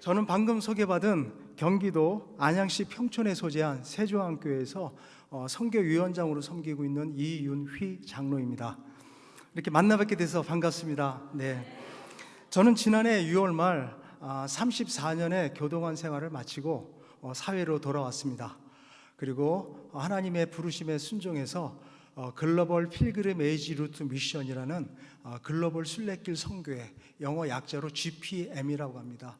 저는 방금 소개받은 경기도 안양시 평촌에 소재한 세종안교회에서 선교위원장으로 섬기고 있는 이윤휘 장로입니다. 이렇게 만나뵙게 돼서 반갑습니다. 네, 저는 지난해 6월 말 34년의 교도관 생활을 마치고 사회로 돌아왔습니다. 그리고 하나님의 부르심에 순종해서 글로벌 필그림 에이지 루트 미션이라는 글로벌 순례길 선교회, 영어 약자로 GPM이라고 합니다.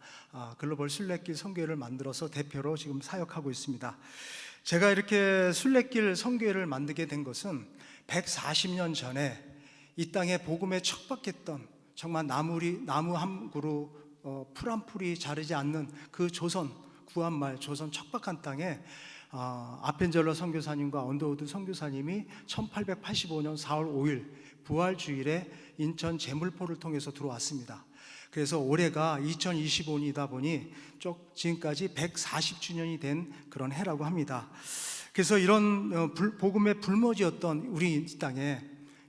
글로벌 순례길 선교회를 만들어서 대표로 지금 사역하고 있습니다. 제가 이렇게 순례길 선교회를 만들게 된 것은 140년 전에 이 땅에 복음에 척박했던, 정말 나무 한 그루 풀 한 풀이 자르지 않는 그 조선 구한말 조선 척박한 땅에 아펜젤러 선교사님과 언더우드 선교사님이 1885년 4월 5일 부활주일에 인천 제물포를 통해서 들어왔습니다. 그래서 올해가 2025년이다 보니 지금까지 140주년이 된 그런 해라고 합니다. 그래서 이런 복음의 불모지였던 우리 이 땅에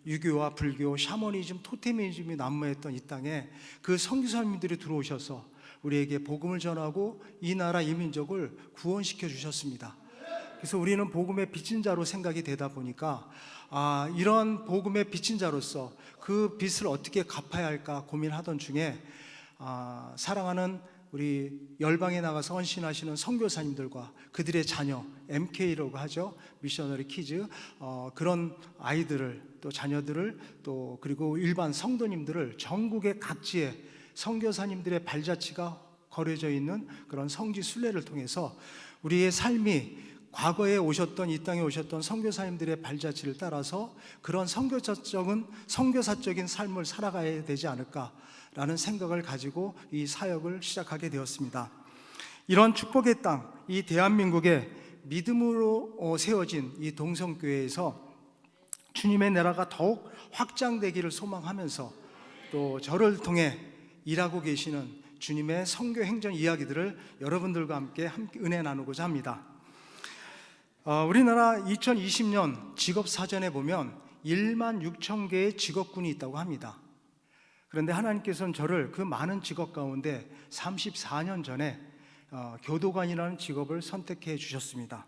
유교와 불교, 샤머니즘, 토테미즘이 난무했던 이 땅에 그 선교사님들이 들어오셔서 우리에게 복음을 전하고 이 나라 이 민족을 구원시켜 주셨습니다. 그래서 우리는 복음의 빚진 자로 생각이 되다 보니까 이런 복음의 빚진 자로서 그 빚을 어떻게 갚아야 할까 고민하던 중에 사랑하는 우리 열방에 나가서 헌신하시는 선교사님들과 그들의 자녀, MK라고 하죠, 미셔너리 키즈, 그런 아이들을 또 자녀들을 또 그리고 일반 성도님들을 전국의 각지에 선교사님들의 발자취가 거려져 있는 그런 성지 순례를 통해서 우리의 삶이 과거에 오셨던, 이 땅에 오셨던 선교사님들의 발자취를 따라서 그런 선교사적인 삶을 살아가야 되지 않을까라는 생각을 가지고 이 사역을 시작하게 되었습니다. 이런 축복의 땅, 이 대한민국의 믿음으로 세워진 이 동성교회에서 주님의 나라가 더욱 확장되기를 소망하면서 또 저를 통해 일하고 계시는 주님의 선교 행전 이야기들을 여러분들과 함께 은혜 나누고자 합니다. 우리나라 2020년 직업사전에 보면 1만 6천 개의 직업군이 있다고 합니다. 그런데 하나님께서는 저를 그 많은 직업 가운데 34년 전에 교도관이라는 직업을 선택해 주셨습니다.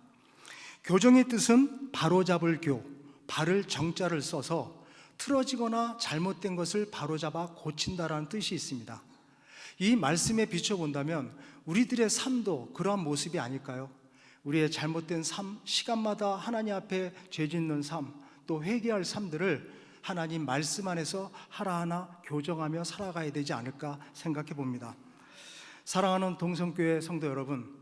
교정의 뜻은 바로잡을 교, 발을 정자를 써서 틀어지거나 잘못된 것을 바로잡아 고친다라는 뜻이 있습니다. 이 말씀에 비춰본다면 우리들의 삶도 그러한 모습이 아닐까요? 우리의 잘못된 삶, 시간마다 하나님 앞에 죄짓는 삶, 또 회개할 삶들을 하나님 말씀 안에서 하나하나 교정하며 살아가야 되지 않을까 생각해 봅니다. 사랑하는 동성교회 성도 여러분,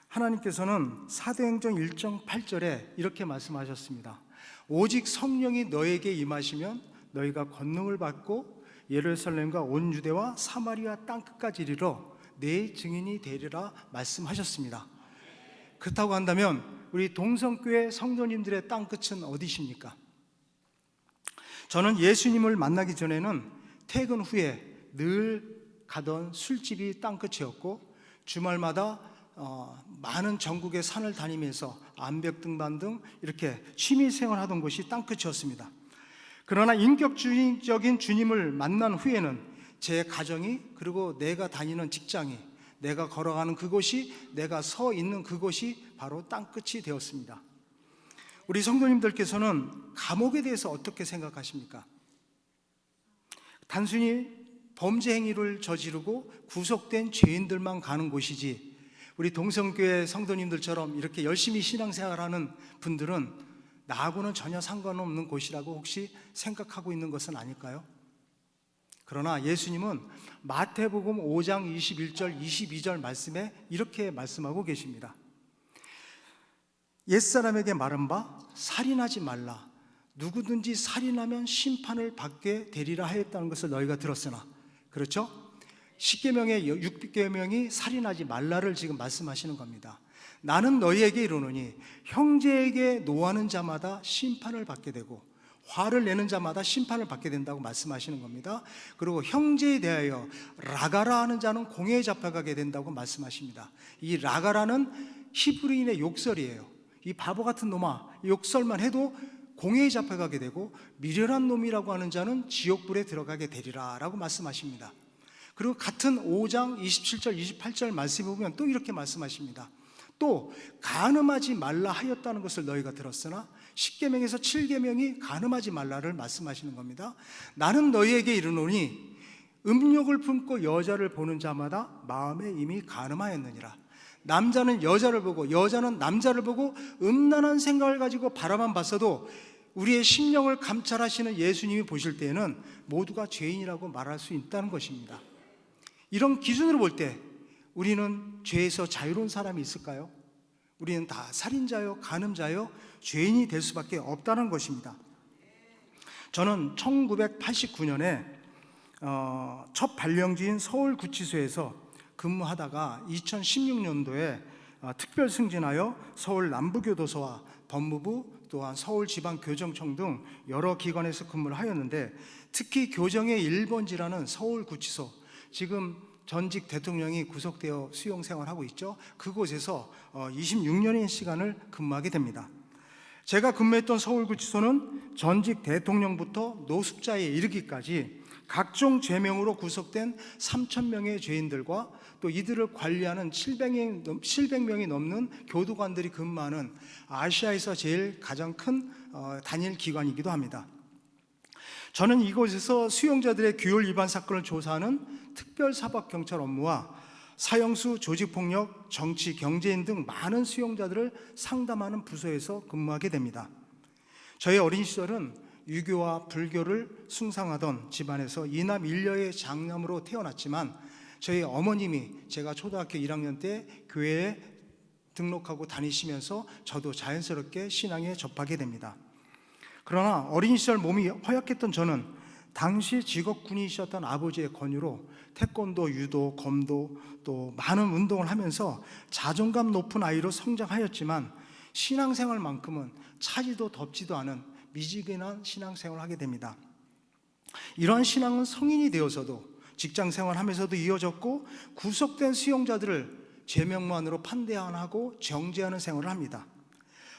하나님께서는 사도행전 1장 8절에 이렇게 말씀하셨습니다. 오직 성령이 너에게 임하시면 너희가 권능을 받고 예루살렘과 온 유대와 사마리아 땅끝까지 이르러 내 증인이 되리라 말씀하셨습니다. 그렇다고 한다면 우리 동성교회 성도님들의 땅끝은 어디십니까? 저는 예수님을 만나기 전에는 퇴근 후에 늘 가던 술집이 땅끝이었고 주말마다 많은 전국의 산을 다니면서 암벽등반 등 이렇게 취미생활하던 곳이 땅끝이었습니다. 그러나 인격주의적인 주님을 만난 후에는 제 가정이, 그리고 내가 다니는 직장이, 내가 걸어가는 그곳이, 내가 서 있는 그곳이 바로 땅끝이 되었습니다. 우리 성도님들께서는 감옥에 대해서 어떻게 생각하십니까? 단순히 범죄 행위를 저지르고 구속된 죄인들만 가는 곳이지, 우리 동성교회 성도님들처럼 이렇게 열심히 신앙생활하는 분들은 나하고는 전혀 상관없는 곳이라고 혹시 생각하고 있는 것은 아닐까요? 그러나 예수님은 마태복음 5장 21절 22절 말씀에 이렇게 말씀하고 계십니다. 옛사람에게 말한 바 살인하지 말라. 누구든지 살인하면 심판을 받게 되리라 하였다는 것을 너희가 들었으나, 그렇죠? 10계명의 6계명이 살인하지 말라를 지금 말씀하시는 겁니다. 나는 너희에게 이르노니 형제에게 노하는 자마다 심판을 받게 되고 화를 내는 자마다 심판을 받게 된다고 말씀하시는 겁니다. 그리고 형제에 대하여 라가라 하는 자는 공회에 잡혀가게 된다고 말씀하십니다. 이 라가라는 히브리인의 욕설이에요. 이 바보 같은 놈아, 욕설만 해도 공회에 잡혀가게 되고 미련한 놈이라고 하는 자는 지옥불에 들어가게 되리라 라고 말씀하십니다. 그리고 같은 5장 27절 28절 말씀에 보면 또 이렇게 말씀하십니다. 또 간음하지 말라 하였다는 것을 너희가 들었으나 10계명에서 7계명이 간음하지 말라를 말씀하시는 겁니다. 나는 너희에게 이르노니 음욕을 품고 여자를 보는 자마다 마음에 이미 간음하였느니라. 남자는 여자를 보고 여자는 남자를 보고 음란한 생각을 가지고 바라만 봤어도 우리의 심령을 감찰하시는 예수님이 보실 때에는 모두가 죄인이라고 말할 수 있다는 것입니다. 이런 기준으로 볼 때 우리는 죄에서 자유로운 사람이 있을까요? 우리는 다 살인자요, 간음자요, 죄인이 될 수밖에 없다는 것입니다. 저는 1989년에 첫 발령지인 서울구치소에서 근무하다가 2016년도에 특별 승진하여 서울 남부교도소와 법무부 또한 서울지방교정청 등 여러 기관에서 근무를 하였는데, 특히 교정의 1번지라는 서울구치소, 지금 전직 대통령이 구속되어 수용 생활하고 있죠. 그곳에서 26년의 시간을 근무하게 됩니다. 제가 근무했던 서울구치소는 전직 대통령부터 노숙자에 이르기까지 각종 죄명으로 구속된 3,000명의 죄인들과 또 이들을 관리하는 700명이 넘는 교도관들이 근무하는 아시아에서 제일 가장 큰 단일 기관이기도 합니다. 저는 이곳에서 수용자들의 규율 위반 사건을 조사하는 특별사법경찰 업무와 사형수, 조직폭력, 정치, 경제인 등 많은 수용자들을 상담하는 부서에서 근무하게 됩니다. 저의 어린 시절은 유교와 불교를 숭상하던 집안에서 이남 일녀의 장남으로 태어났지만, 저희 어머님이 제가 초등학교 1학년 때 교회에 등록하고 다니시면서 저도 자연스럽게 신앙에 접하게 됩니다. 그러나 어린 시절 몸이 허약했던 저는 당시 직업군이셨던 아버지의 권유로 태권도, 유도, 검도 또 많은 운동을 하면서 자존감 높은 아이로 성장하였지만, 신앙생활만큼은 차지도 덥지도 않은 미지근한 신앙생활을 하게 됩니다. 이러한 신앙은 성인이 되어서도 직장생활 하면서도 이어졌고, 구속된 수용자들을 죄명만으로 판단하고 정죄하는 생활을 합니다.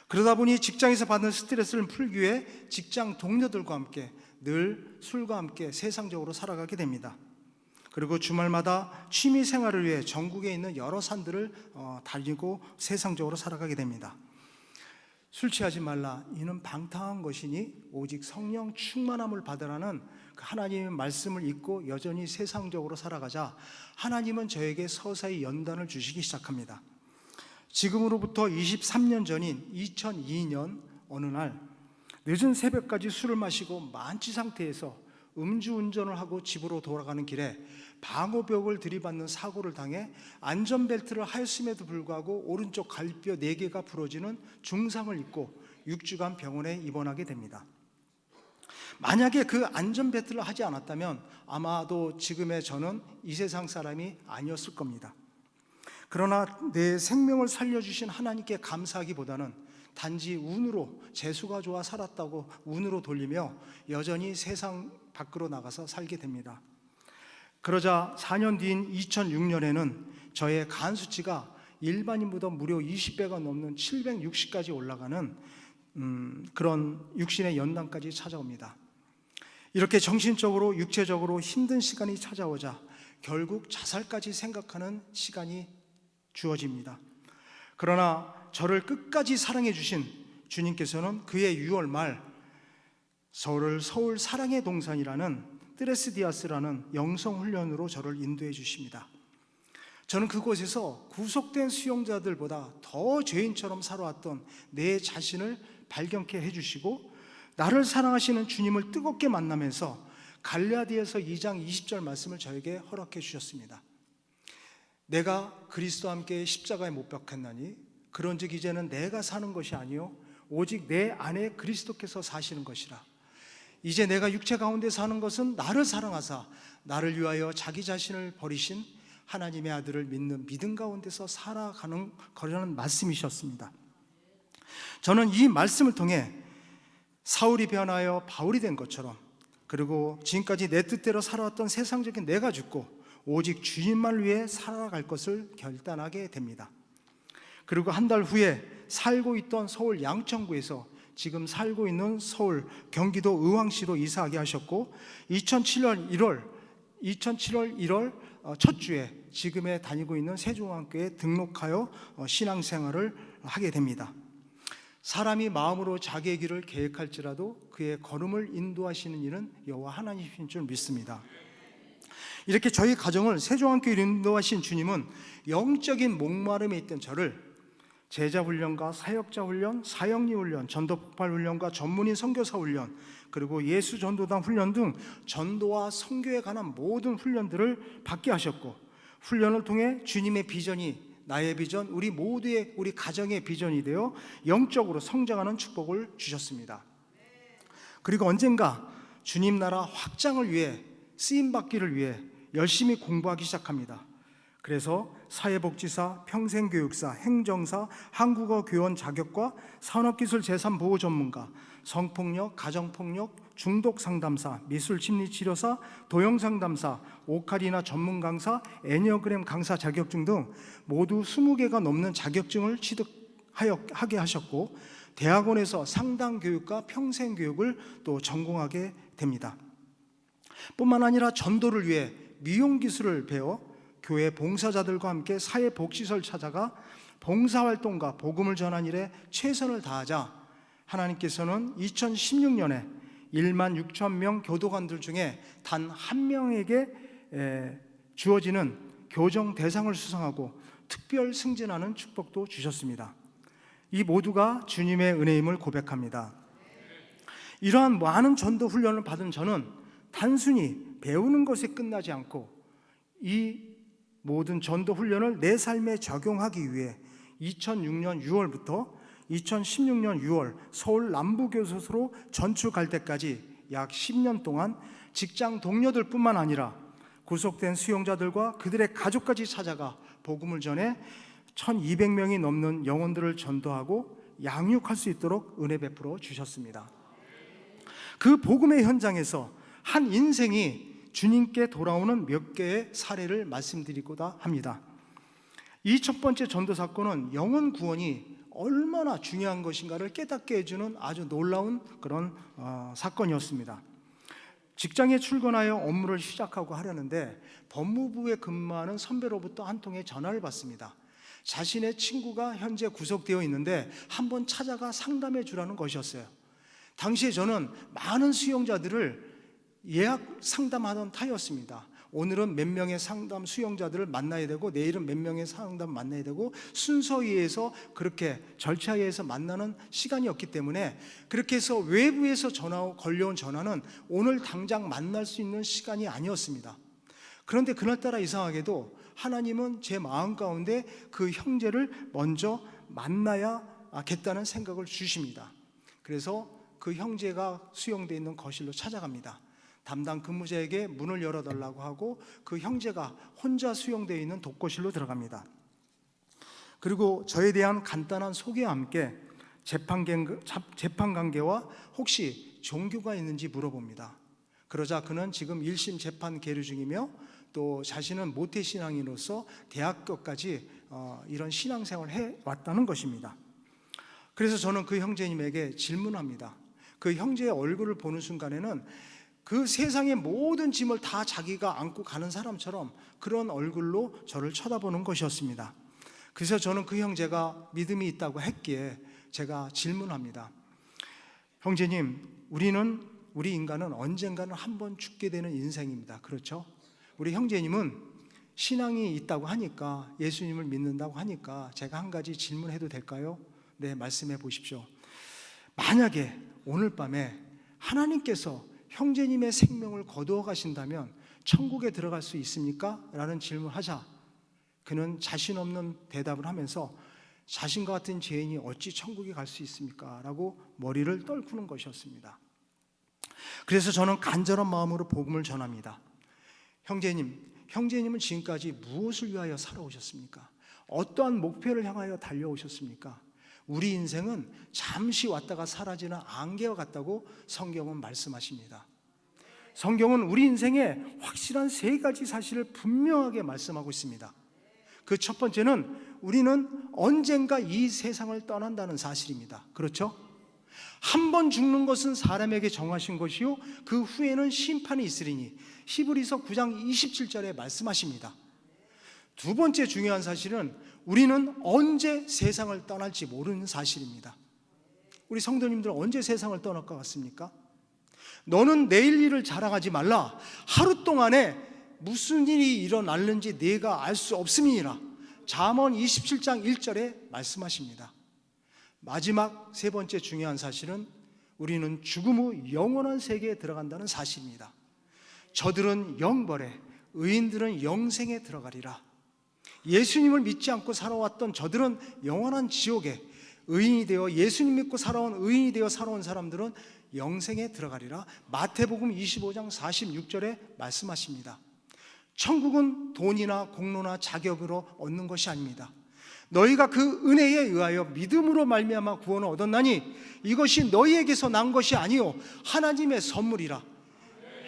그러다 보니 직장에서 받는 스트레스를 풀기 위해 직장 동료들과 함께 늘 술과 함께 세상적으로 살아가게 됩니다. 그리고 주말마다 취미 생활을 위해 전국에 있는 여러 산들을 다니고 세상적으로 살아가게 됩니다. 술 취하지 말라, 이는 방탕한 것이니 오직 성령 충만함을 받으라는 그 하나님의 말씀을 잊고 여전히 세상적으로 살아가자 하나님은 저에게 서서히 연단을 주시기 시작합니다. 지금으로부터 23년 전인 2002년 어느 날 늦은 새벽까지 술을 마시고 만취 상태에서 음주운전을 하고 집으로 돌아가는 길에 방호벽을 들이받는 사고를 당해 안전벨트를 하였음에도 불구하고 오른쪽 갈비뼈 4개가 부러지는 중상을 입고 6주간 병원에 입원하게 됩니다. 만약에 그 안전벨트를 하지 않았다면 아마도 지금의 저는 이 세상 사람이 아니었을 겁니다. 그러나 내 생명을 살려주신 하나님께 감사하기보다는 단지 운으로, 재수가 좋아 살았다고 운으로 돌리며 여전히 세상 밖으로 나가서 살게 됩니다. 그러자 4년 뒤인 2006년에는 저의 간 수치가 일반인보다 무려 20배가 넘는 760까지 올라가는 그런 육신의 연단까지 찾아옵니다. 이렇게 정신적으로 육체적으로 힘든 시간이 찾아오자 결국 자살까지 생각하는 시간이 주어집니다. 그러나 저를 끝까지 사랑해 주신 주님께서는 그해 6월 말 서울 사랑의 동산이라는 뜨레스디아스라는 영성훈련으로 저를 인도해 주십니다. 저는 그곳에서 구속된 수용자들보다 더 죄인처럼 살아왔던 내 자신을 발견케 해주시고, 나를 사랑하시는 주님을 뜨겁게 만나면서 갈라디아서 2장 20절 말씀을 저에게 허락해 주셨습니다. 내가 그리스도와 함께 십자가에 못 박혔나니 그런즉 이제는 내가 사는 것이 아니요 오직 내 안에 그리스도께서 사시는 것이라. 이제 내가 육체 가운데 사는 것은 나를 사랑하사 나를 위하여 자기 자신을 버리신 하나님의 아들을 믿는 믿음 가운데서 살아가는 거라는 말씀이셨습니다. 저는 이 말씀을 통해 사울이 변하여 바울이 된 것처럼, 그리고 지금까지 내 뜻대로 살아왔던 세상적인 내가 죽고 오직 주님만을 위해 살아갈 것을 결단하게 됩니다. 그리고 한 달 후에 살고 있던 서울 양천구에서 지금 살고 있는 서울 경기도 의왕시로 이사하게 하셨고, 2007년 1월 첫 주에 지금에 다니고 있는 세종학교에 등록하여 신앙생활을 하게 됩니다. 사람이 마음으로 자기의 길을 계획할지라도 그의 걸음을 인도하시는 이는 여호와 하나님이신 줄 믿습니다. 이렇게 저희 가정을 세종학교에 인도하신 주님은 영적인 목마름에 있던 저를 제자훈련과 사역자훈련, 사역리훈련, 전도폭발훈련과 전문인 선교사 훈련, 그리고 예수전도단 훈련 등 전도와 선교에 관한 모든 훈련들을 받게 하셨고, 훈련을 통해 주님의 비전이 나의 비전, 우리 모두의, 우리 가정의 비전이 되어 영적으로 성장하는 축복을 주셨습니다. 그리고 언젠가 주님 나라 확장을 위해, 쓰임받기를 위해 열심히 공부하기 시작합니다. 그래서 사회복지사, 평생교육사, 행정사, 한국어 교원 자격과 산업기술 재산보호 전문가, 성폭력, 가정폭력, 중독상담사, 미술심리치료사, 도형상담사, 오카리나 전문 강사, 애니어그램 강사 자격증 등 모두 20개가 넘는 자격증을 취득하게 하셨고, 대학원에서 상담교육과 평생교육을 또 전공하게 됩니다. 뿐만 아니라 전도를 위해 미용기술을 배워 교회 봉사자들과 함께 사회복지소를 찾아가 봉사활동과 복음을 전하는 일에 최선을 다하자 하나님께서는 2016년에 1만 6천 명 교도관들 중에 단 한 명에게 주어지는 교정 대상을 수상하고 특별 승진하는 축복도 주셨습니다. 이 모두가 주님의 은혜임을 고백합니다. 이러한 많은 전도 훈련을 받은 저는 단순히 배우는 것에 끝나지 않고 이 모든 전도 훈련을 내 삶에 적용하기 위해 2006년 6월부터 2016년 6월 서울 남부교도소로 전출갈 때까지 약 10년 동안 직장 동료들 뿐만 아니라 구속된 수용자들과 그들의 가족까지 찾아가 복음을 전해 1200명이 넘는 영혼들을 전도하고 양육할 수 있도록 은혜 베풀어 주셨습니다. 그 복음의 현장에서 한 인생이 주님께 돌아오는 몇 개의 사례를 말씀드리고자 합니다. 이 첫 번째 전도 사건은 영혼 구원이 얼마나 중요한 것인가를 깨닫게 해주는 아주 놀라운 그런 사건이었습니다. 직장에 출근하여 업무를 시작하고 하려는데 법무부에 근무하는 선배로부터 한 통의 전화를 받습니다. 자신의 친구가 현재 구속되어 있는데 한번 찾아가 상담해 주라는 것이었어요. 당시에 저는 많은 수용자들을 예약 상담하던 타이였습니다. 오늘은 몇 명의 상담 수용자들을 만나야 되고 내일은 몇 명의 상담 만나야 되고 순서에 의해서 그렇게 절차에 의해서 만나는 시간이었기 때문에 그렇게 해서 외부에서 걸려온 전화는 오늘 당장 만날 수 있는 시간이 아니었습니다. 그런데 그날따라 이상하게도 하나님은 제 마음 가운데 그 형제를 먼저 만나야겠다는 생각을 주십니다. 그래서 그 형제가 수용되어 있는 거실로 찾아갑니다. 담당 근무자에게 문을 열어달라고 하고 그 형제가 혼자 수용되어 있는 독거실로 들어갑니다. 그리고 저에 대한 간단한 소개와 함께 재판 관계와 혹시 종교가 있는지 물어봅니다. 그러자 그는 지금 1심 재판 계류 중이며 또 자신은 모태신앙인으로서 대학교까지 이런 신앙생활을 해왔다는 것입니다. 그래서 저는 그 형제님에게 질문합니다. 그 형제의 얼굴을 보는 순간에는 그 세상의 모든 짐을 다 자기가 안고 가는 사람처럼 그런 얼굴로 저를 쳐다보는 것이었습니다. 그래서 저는 그 형제가 믿음이 있다고 했기에 제가 질문합니다. 형제님, 우리 인간은 언젠가는 한번 죽게 되는 인생입니다. 그렇죠? 우리 형제님은 신앙이 있다고 하니까, 예수님을 믿는다고 하니까 제가 한 가지 질문해도 될까요? 네, 말씀해 보십시오. 만약에 오늘 밤에 하나님께서 형제님의 생명을 거두어 가신다면 천국에 들어갈 수 있습니까? 라는 질문하자 그는 자신 없는 대답을 하면서 자신과 같은 죄인이 어찌 천국에 갈 수 있습니까? 라고 머리를 떨구는 것이었습니다. 그래서 저는 간절한 마음으로 복음을 전합니다. 형제님은 지금까지 무엇을 위하여 살아오셨습니까? 어떠한 목표를 향하여 달려오셨습니까? 우리 인생은 잠시 왔다가 사라지는 안개와 같다고 성경은 말씀하십니다. 성경은 우리 인생에 확실한 3가지 사실을 분명하게 말씀하고 있습니다. 그 첫 번째는 우리는 언젠가 이 세상을 떠난다는 사실입니다. 그렇죠? 한 번 죽는 것은 사람에게 정하신 것이요 그 후에는 심판이 있으리니 히브리서 9장 27절에 말씀하십니다. 두 번째 중요한 사실은 우리는 언제 세상을 떠날지 모르는 사실입니다. 우리 성도님들 언제 세상을 떠날 것 같습니까? 너는 내일 일을 자랑하지 말라. 하루 동안에 무슨 일이 일어날는지 네가 알 수 없음이니라. 잠언 27장 1절에 말씀하십니다. 마지막 세 번째 중요한 사실은 우리는 죽음 후 영원한 세계에 들어간다는 사실입니다. 저들은 영벌에, 의인들은 영생에 들어가리라. 예수님을 믿지 않고 살아왔던 저들은 영원한 지옥에, 의인이 되어 예수님 믿고 살아온 의인이 되어 살아온 사람들은 영생에 들어가리라. 마태복음 25장 46절에 말씀하십니다. 천국은 돈이나 공로나 자격으로 얻는 것이 아닙니다. 너희가 그 은혜에 의하여 믿음으로 말미암아 구원을 얻었나니 이것이 너희에게서 난 것이 아니요 하나님의 선물이라.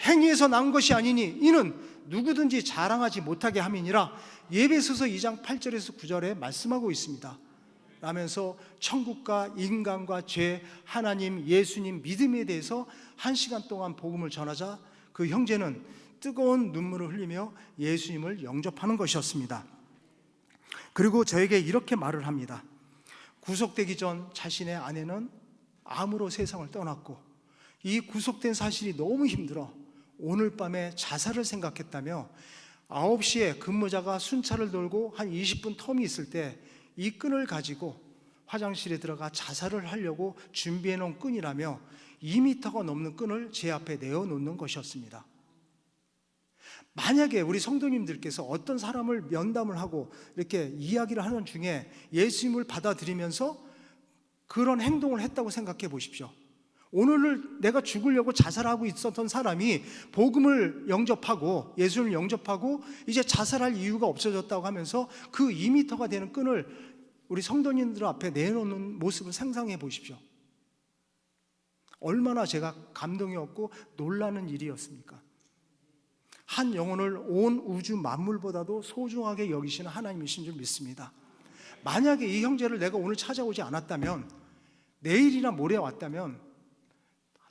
행위에서 난 것이 아니니 이는 누구든지 자랑하지 못하게 함이니라. 에베소서 2장 8절에서 9절에 말씀하고 있습니다. 라면서 천국과 인간과 죄, 하나님, 예수님, 믿음에 대해서 1시간 동안 복음을 전하자 그 형제는 뜨거운 눈물을 흘리며 예수님을 영접하는 것이었습니다. 그리고 저에게 이렇게 말을 합니다. 구속되기 전 자신의 아내는 암으로 세상을 떠났고 이 구속된 사실이 너무 힘들어 오늘 밤에 자살을 생각했다며 9시에 근무자가 순찰을 돌고 한 20분 텀이 있을 때 이 끈을 가지고 화장실에 들어가 자살을 하려고 준비해 놓은 끈이라며 2m가 넘는 끈을 제 앞에 내어놓는 것이었습니다. 만약에 우리 성도님들께서 어떤 사람을 면담을 하고 이렇게 이야기를 하는 중에 예수님을 받아들이면서 그런 행동을 했다고 생각해 보십시오. 오늘을 내가 죽으려고 자살하고 있었던 사람이 복음을 영접하고 예수를 영접하고 이제 자살할 이유가 없어졌다고 하면서 그 2m가 되는 끈을 우리 성도님들 앞에 내놓는 모습을 상상해 보십시오. 얼마나 제가 감동이 없고 놀라는 일이었습니까? 한 영혼을 온 우주 만물보다도 소중하게 여기시는 하나님이신 줄 믿습니다. 만약에 이 형제를 내가 오늘 찾아오지 않았다면, 내일이나 모레 왔다면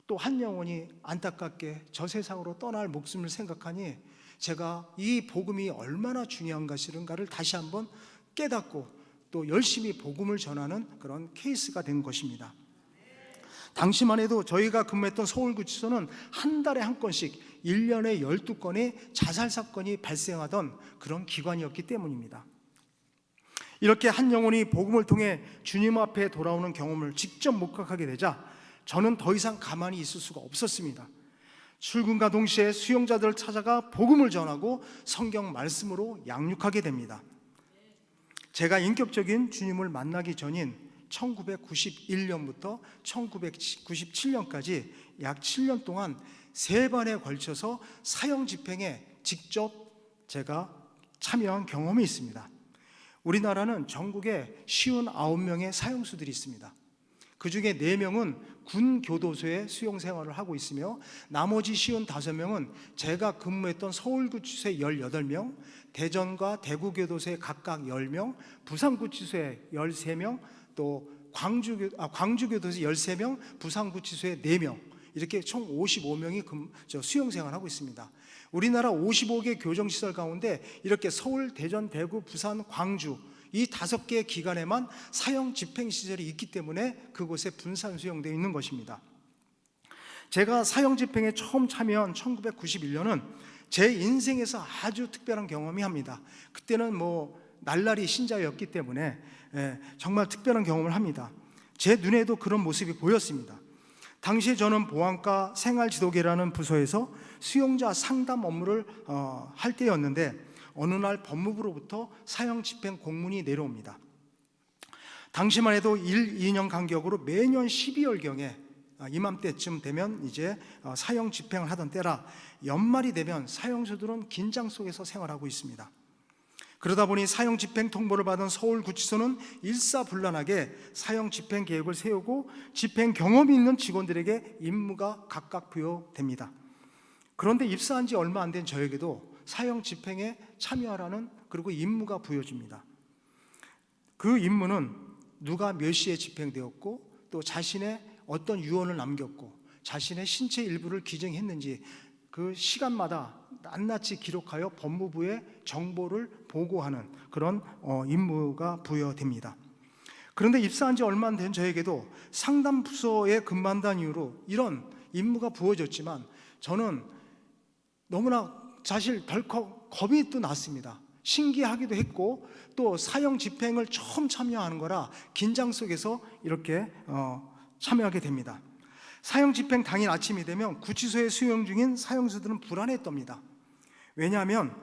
또 한 영혼이 안타깝게 저 세상으로 떠날 목숨을 생각하니 제가 이 복음이 얼마나 중요한 것인가를 다시 한번 깨닫고 또 열심히 복음을 전하는 그런 케이스가 된 것입니다. 당시만 해도 저희가 근무했던 서울구치소는 한 달에 한 건씩 1년에 12건의 자살 사건이 발생하던 그런 기관이었기 때문입니다. 이렇게 한 영혼이 복음을 통해 주님 앞에 돌아오는 경험을 직접 목격하게 되자 저는 더 이상 가만히 있을 수가 없었습니다. 출근과 동시에 수용자들을 찾아가 복음을 전하고 성경 말씀으로 양육하게 됩니다. 제가 인격적인 주님을 만나기 전인 1991년부터 1997년까지 약 7년 동안 3번에 걸쳐서 사형 집행에 직접 제가 참여한 경험이 있습니다. 우리나라는 전국에 59명의 사형수들이 있습니다. 그 중에 4명은 군 교도소에 수용 생활을 하고 있으며 나머지 55명은 제가 근무했던 서울구치소에 18명, 대전과 대구교도소에 각각 10명, 부산구치소에 13명, 또 광주교도소에 13명, 부산구치소에 4명, 이렇게 총 55명이 수용 생활을 하고 있습니다. 우리나라 55개 교정시설 가운데 이렇게 서울, 대전, 대구, 부산, 광주 이 5개의 기관에만 사형 집행시설이 있기 때문에 그곳에 분산 수용되어 있는 것입니다. 제가 사형 집행에 처음 참여한 1991년은 제 인생에서 아주 특별한 경험이 합니다. 그때는 날라리 신자였기 때문에 정말 특별한 경험을 합니다. 제 눈에도 그런 모습이 보였습니다. 당시에 저는 보안과 생활지도계라는 부서에서 수용자 상담 업무를 할 때였는데 어느 날 법무부로부터 사형 집행 공문이 내려옵니다. 당시만 해도 1, 2년 간격으로 매년 12월경에 이맘때쯤 되면 이제 사형 집행을 하던 때라 연말이 되면 사형수들은 긴장 속에서 생활하고 있습니다. 그러다 보니 사형 집행 통보를 받은 서울구치소는 일사불란하게 사형 집행 계획을 세우고 집행 경험이 있는 직원들에게 임무가 각각 부여됩니다. 그런데 입사한 지 얼마 안 된 저에게도 사형 집행에 참여하라는 그리고 임무가 부여집니다. 그 임무는 누가 몇 시에 집행되었고 또 자신의 어떤 유언을 남겼고 자신의 신체 일부를 기증했는지 그 시간마다 낱낱이 기록하여 법무부에 정보를 보고하는 그런 임무가 부여됩니다. 그런데 입사한 지 얼마 안 된 저에게도 상담부서에 근무한다는 이유로 이런 임무가 부여졌지만 저는 너무나 사실 덜컥 겁이 또 났습니다. 신기하기도 했고 또 사형 집행을 처음 참여하는 거라 긴장 속에서 이렇게 참여하게 됩니다. 사형 집행 당일 아침이 되면 구치소에 수용 중인 사형수들은 불안에 떱니다. 왜냐하면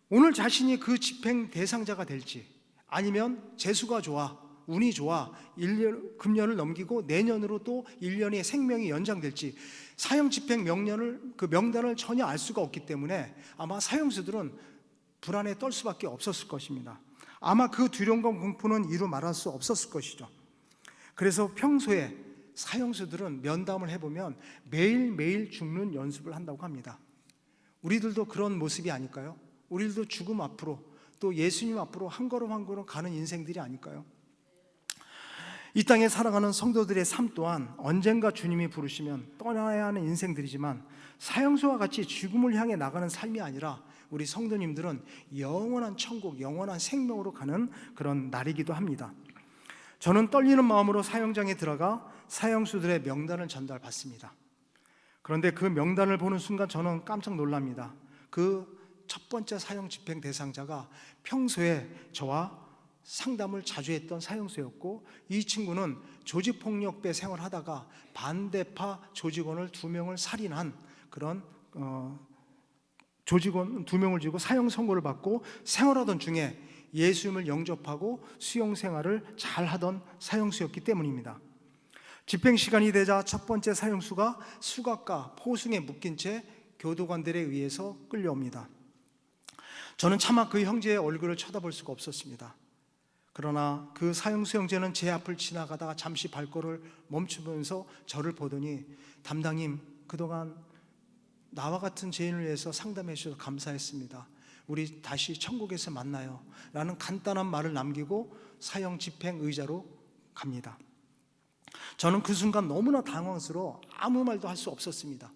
오늘 자신이 그 집행 대상자가 될지 아니면 재수가 좋아 운이 좋아 1년, 금년을 넘기고 내년으로 또 1년의 생명이 연장될지 사형 집행 그 명단을 전혀 알 수가 없기 때문에 아마 사형수들은 불안에 떨 수밖에 없었을 것입니다. 아마 그 두려움과 공포는 이루 말할 수 없었을 것이죠. 그래서 평소에 사형수들은 면담을 해보면 매일매일 죽는 연습을 한다고 합니다. 우리들도 그런 모습이 아닐까요? 우리들도 죽음 앞으로 또 예수님 앞으로 한 걸음 한 걸음 가는 인생들이 아닐까요? 이 땅에 살아가는 성도들의 삶 또한 언젠가 주님이 부르시면 떠나야 하는 인생들이지만 사형수와 같이 죽음을 향해 나가는 삶이 아니라 우리 성도님들은 영원한 천국, 영원한 생명으로 가는 그런 날이기도 합니다. 저는 떨리는 마음으로 사형장에 들어가 사형수들의 명단을 전달받습니다. 그런데 그 명단을 보는 순간 저는 깜짝 놀랍니다. 그 첫 번째 사형 집행 대상자가 평소에 저와 상담을 자주 했던 사형수였고 이 친구는 조직폭력배 생활하다가 반대파 조직원을 2명을 살인한 그런 조직원 2명을 지고 사형 선고를 받고 생활하던 중에 예수님을 영접하고 수용 생활을 잘하던 사형수였기 때문입니다. 집행 시간이 되자 첫 번째 사형수가 수갑과 포승에 묶인 채 교도관들에 의해서 끌려옵니다. 저는 차마 그 형제의 얼굴을 쳐다볼 수가 없었습니다. 그러나 그 사형수 형제는 제 앞을 지나가다가 잠시 발걸음을 멈추면서 저를 보더니 담당님, 그동안 나와 같은 죄인을 위해서 상담해 주셔서 감사했습니다. 우리 다시 천국에서 만나요 라는 간단한 말을 남기고 사형 집행 의자로 갑니다. 저는 그 순간 너무나 당황스러워 아무 말도 할 수 없었습니다.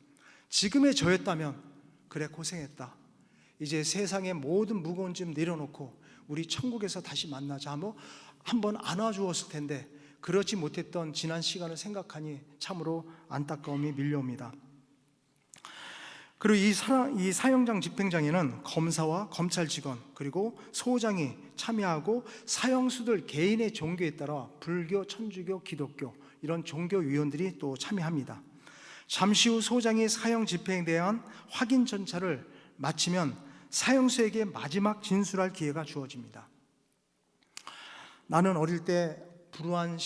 지금의 저였다면 그래 고생했다, 이제 세상의 모든 무거운 짐 내려놓고 우리 천국에서 다시 만나자 한번 안아주었을 텐데 그러지 못했던 지난 시간을 생각하니 참으로 안타까움이 밀려옵니다. 그리고 이 사형장 집행장에는 검사와 검찰 직원 그리고 소장이 참여하고 사형수들 개인의 종교에 따라 불교, 천주교, 기독교 이런 종교위원들이 또 참여합니다. 잠시 후 소장이 사형 집행에 대한 확인 절차를 마치면 사형수에게 마지막 진술할 기회가 주어집니다. 나는 어릴 때 불우한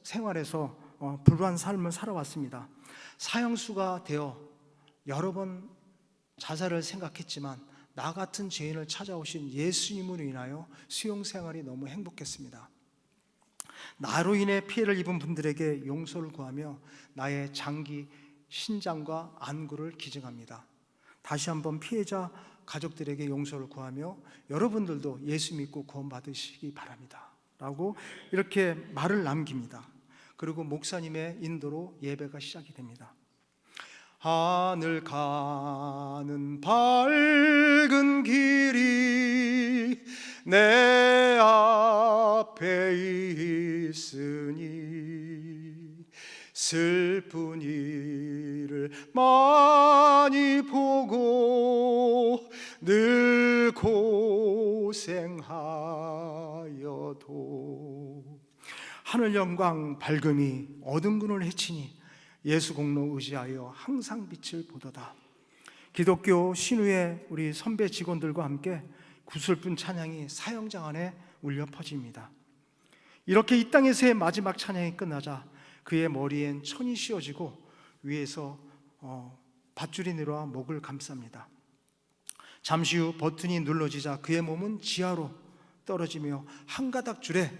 생활에서 불우한 삶을 살아왔습니다. 사형수가 되어 여러 번 자살을 생각했지만 나 같은 죄인을 찾아오신 예수님으로 인하여 수용 생활이 너무 행복했습니다. 나로 인해 피해를 입은 분들에게 용서를 구하며 나의 장기, 신장과 안구를 기증합니다. 다시 한번 피해자 가족들에게 용서를 구하며 여러분들도 예수 믿고 구원받으시기 바랍니다 라고 이렇게 말을 남깁니다. 그리고 목사님의 인도로 예배가 시작이 됩니다. 하늘 가는 밝은 길이 내 앞에 있으니 슬픈 일을 많이 보고 늘 고생하여도 하늘 영광 밝음이 어둠군을 해치니 예수 공로 의지하여 항상 빛을 보도다. 기독교 신우의 우리 선배 직원들과 함께 구슬픈 찬양이 사형장 안에 울려 퍼집니다. 이렇게 이 땅에서의 마지막 찬양이 끝나자 그의 머리엔 천이 씌워지고 위에서 밧줄이 내려와 목을 감쌉니다. 잠시 후 버튼이 눌러지자 그의 몸은 지하로 떨어지며 한 가닥 줄에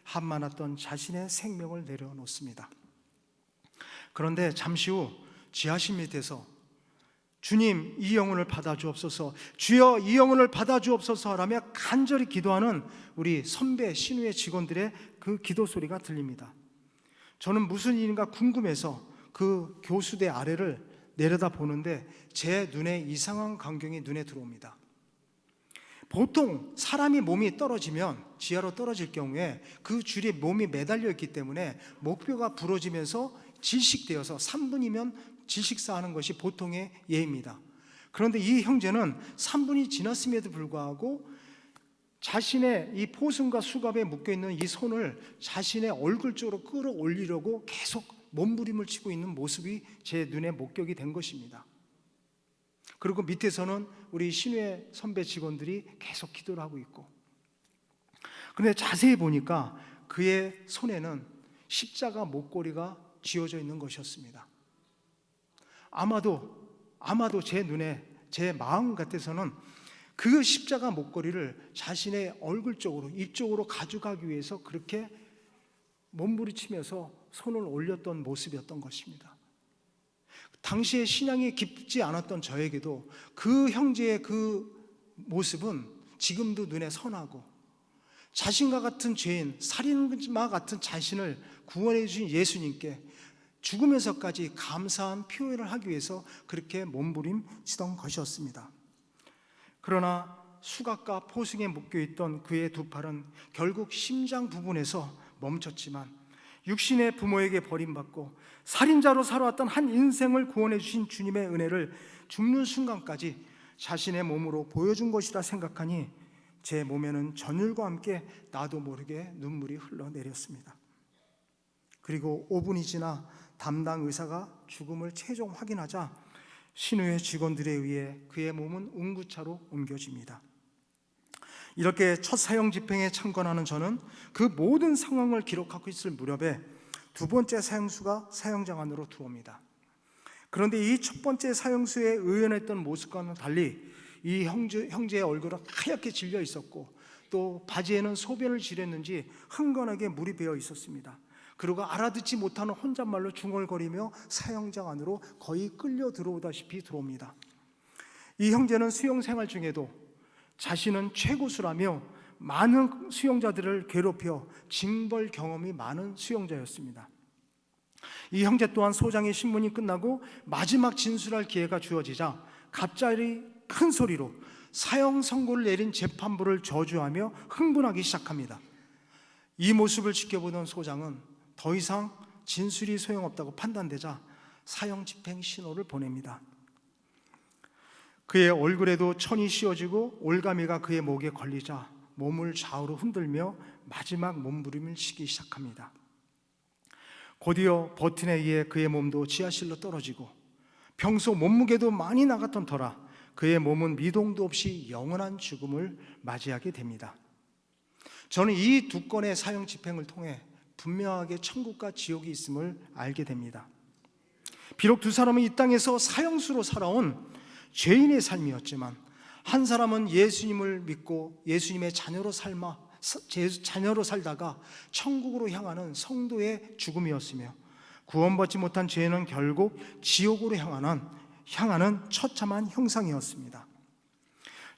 한많았던 자신의 생명을 내려놓습니다. 그런데 잠시 후 지하실 밑에서 주님 이 영혼을 받아주옵소서, 주여 이 영혼을 받아주옵소서 라며 간절히 기도하는 우리 선배 신우의 직원들의 그 기도 소리가 들립니다. 저는 무슨 일인가 궁금해서 그 교수대 아래를 내려다 보는데 제 눈에 이상한 광경이 눈에 들어옵니다. 보통 사람이 몸이 떨어지면, 지하로 떨어질 경우에 그 줄이 몸이 매달려 있기 때문에 목뼈가 부러지면서 질식되어서 3분이면 질식사하는 것이 보통의 예입니다. 그런데 이 형제는 3분이 지났음에도 불구하고 자신의 이 포승과 수갑에 묶여있는 이 손을 자신의 얼굴 쪽으로 끌어올리려고 계속 몸부림을 치고 있는 모습이 제 눈에 목격이 된 것입니다. 그리고 밑에서는 우리 신우의 선배 직원들이 계속 기도를 하고 있고, 그런데 자세히 보니까 그의 손에는 십자가 목걸이가 쥐어져 있는 것이었습니다. 아마도 제 눈에, 제 마음 같아서는 그 십자가 목걸이를 자신의 얼굴 쪽으로, 입 쪽으로 가져가기 위해서 그렇게 몸부림치면서 손을 올렸던 모습이었던 것입니다. 당시에 신앙이 깊지 않았던 저에게도 그 형제의 그 모습은 지금도 눈에 선하고, 자신과 같은 죄인, 살인마 같은 자신을 구원해 주신 예수님께 죽으면서까지 감사한 표현을 하기 위해서 그렇게 몸부림치던 것이었습니다. 그러나 수갑과 포승에 묶여있던 그의 두 팔은 결국 심장 부분에서 멈췄지만, 육신의 부모에게 버림받고 살인자로 살아왔던 한 인생을 구원해 주신 주님의 은혜를 죽는 순간까지 자신의 몸으로 보여준 것이라 생각하니 제 몸에는 전율과 함께 나도 모르게 눈물이 흘러내렸습니다. 그리고 5분이 지나 담당 의사가 죽음을 최종 확인하자 신우의 직원들에 의해 그의 몸은 운구차로 옮겨집니다. 이렇게 첫 사형 집행에 참관하는 저는 그 모든 상황을 기록하고 있을 무렵에 두 번째 사형수가 사형장 안으로 들어옵니다. 그런데 이 첫 번째 사형수의 의연했던 모습과는 달리 이 형제의 얼굴은 하얗게 질려 있었고, 또 바지에는 소변을 지렸는지 흥건하게 물이 배어 있었습니다. 그리고 알아듣지 못하는 혼잣말로 중얼거리며 사형장 안으로 거의 끌려 들어오다시피 들어옵니다. 이 형제는 수용 생활 중에도 자신은 최고수라며 많은 수용자들을 괴롭혀 징벌 경험이 많은 수용자였습니다. 이 형제 또한 소장의 신문이 끝나고 마지막 진술할 기회가 주어지자 갑자기 큰 소리로 사형 선고를 내린 재판부를 저주하며 흥분하기 시작합니다. 이 모습을 지켜보던 소장은 더 이상 진술이 소용없다고 판단되자 사형 집행 신호를 보냅니다. 그의 얼굴에도 천이 씌워지고 올가미가 그의 목에 걸리자 몸을 좌우로 흔들며 마지막 몸부림을 치기 시작합니다. 곧이어 버튼에 의해 그의 몸도 지하실로 떨어지고, 평소 몸무게도 많이 나갔던 터라 그의 몸은 미동도 없이 영원한 죽음을 맞이하게 됩니다. 저는 이 두 건의 사형 집행을 통해 분명하게 천국과 지옥이 있음을 알게 됩니다. 비록 두 사람은 이 땅에서 사형수로 살아온 죄인의 삶이었지만, 한 사람은 예수님을 믿고 예수님의 자녀로 살다가 천국으로 향하는 성도의 죽음이었으며, 구원받지 못한 죄인은 결국 지옥으로 향하는 처참한 형상이었습니다.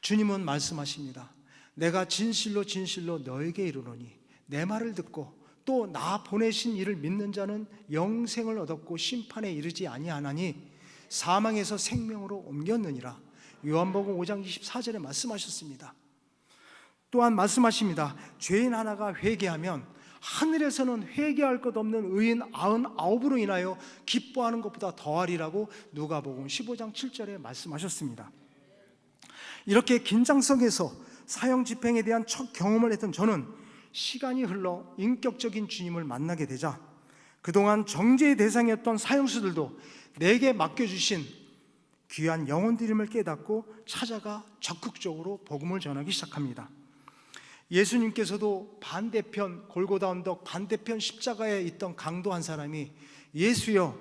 주님은 말씀하십니다. 내가 진실로 진실로 너에게 이르노니 내 말을 듣고 또 나 보내신 이를 믿는 자는 영생을 얻었고 심판에 이르지 아니하나니 사망에서 생명으로 옮겼느니라. 요한복음 5장 24절에 말씀하셨습니다. 또한 말씀하십니다. 죄인 하나가 회개하면 하늘에서는 회개할 것 없는 의인 99으로 인하여 기뻐하는 것보다 더하리라고 누가복음 15장 7절에 말씀하셨습니다. 이렇게 긴장성에서 사형 집행에 대한 첫 경험을 했던 저는 시간이 흘러 인격적인 주님을 만나게 되자 그동안 정죄의 대상이었던 사형수들도 내게 맡겨주신 귀한 영혼들임을 깨닫고 찾아가 적극적으로 복음을 전하기 시작합니다. 예수님께서도 반대편 골고다 언덕 반대편 십자가에 있던 강도 한 사람이 예수여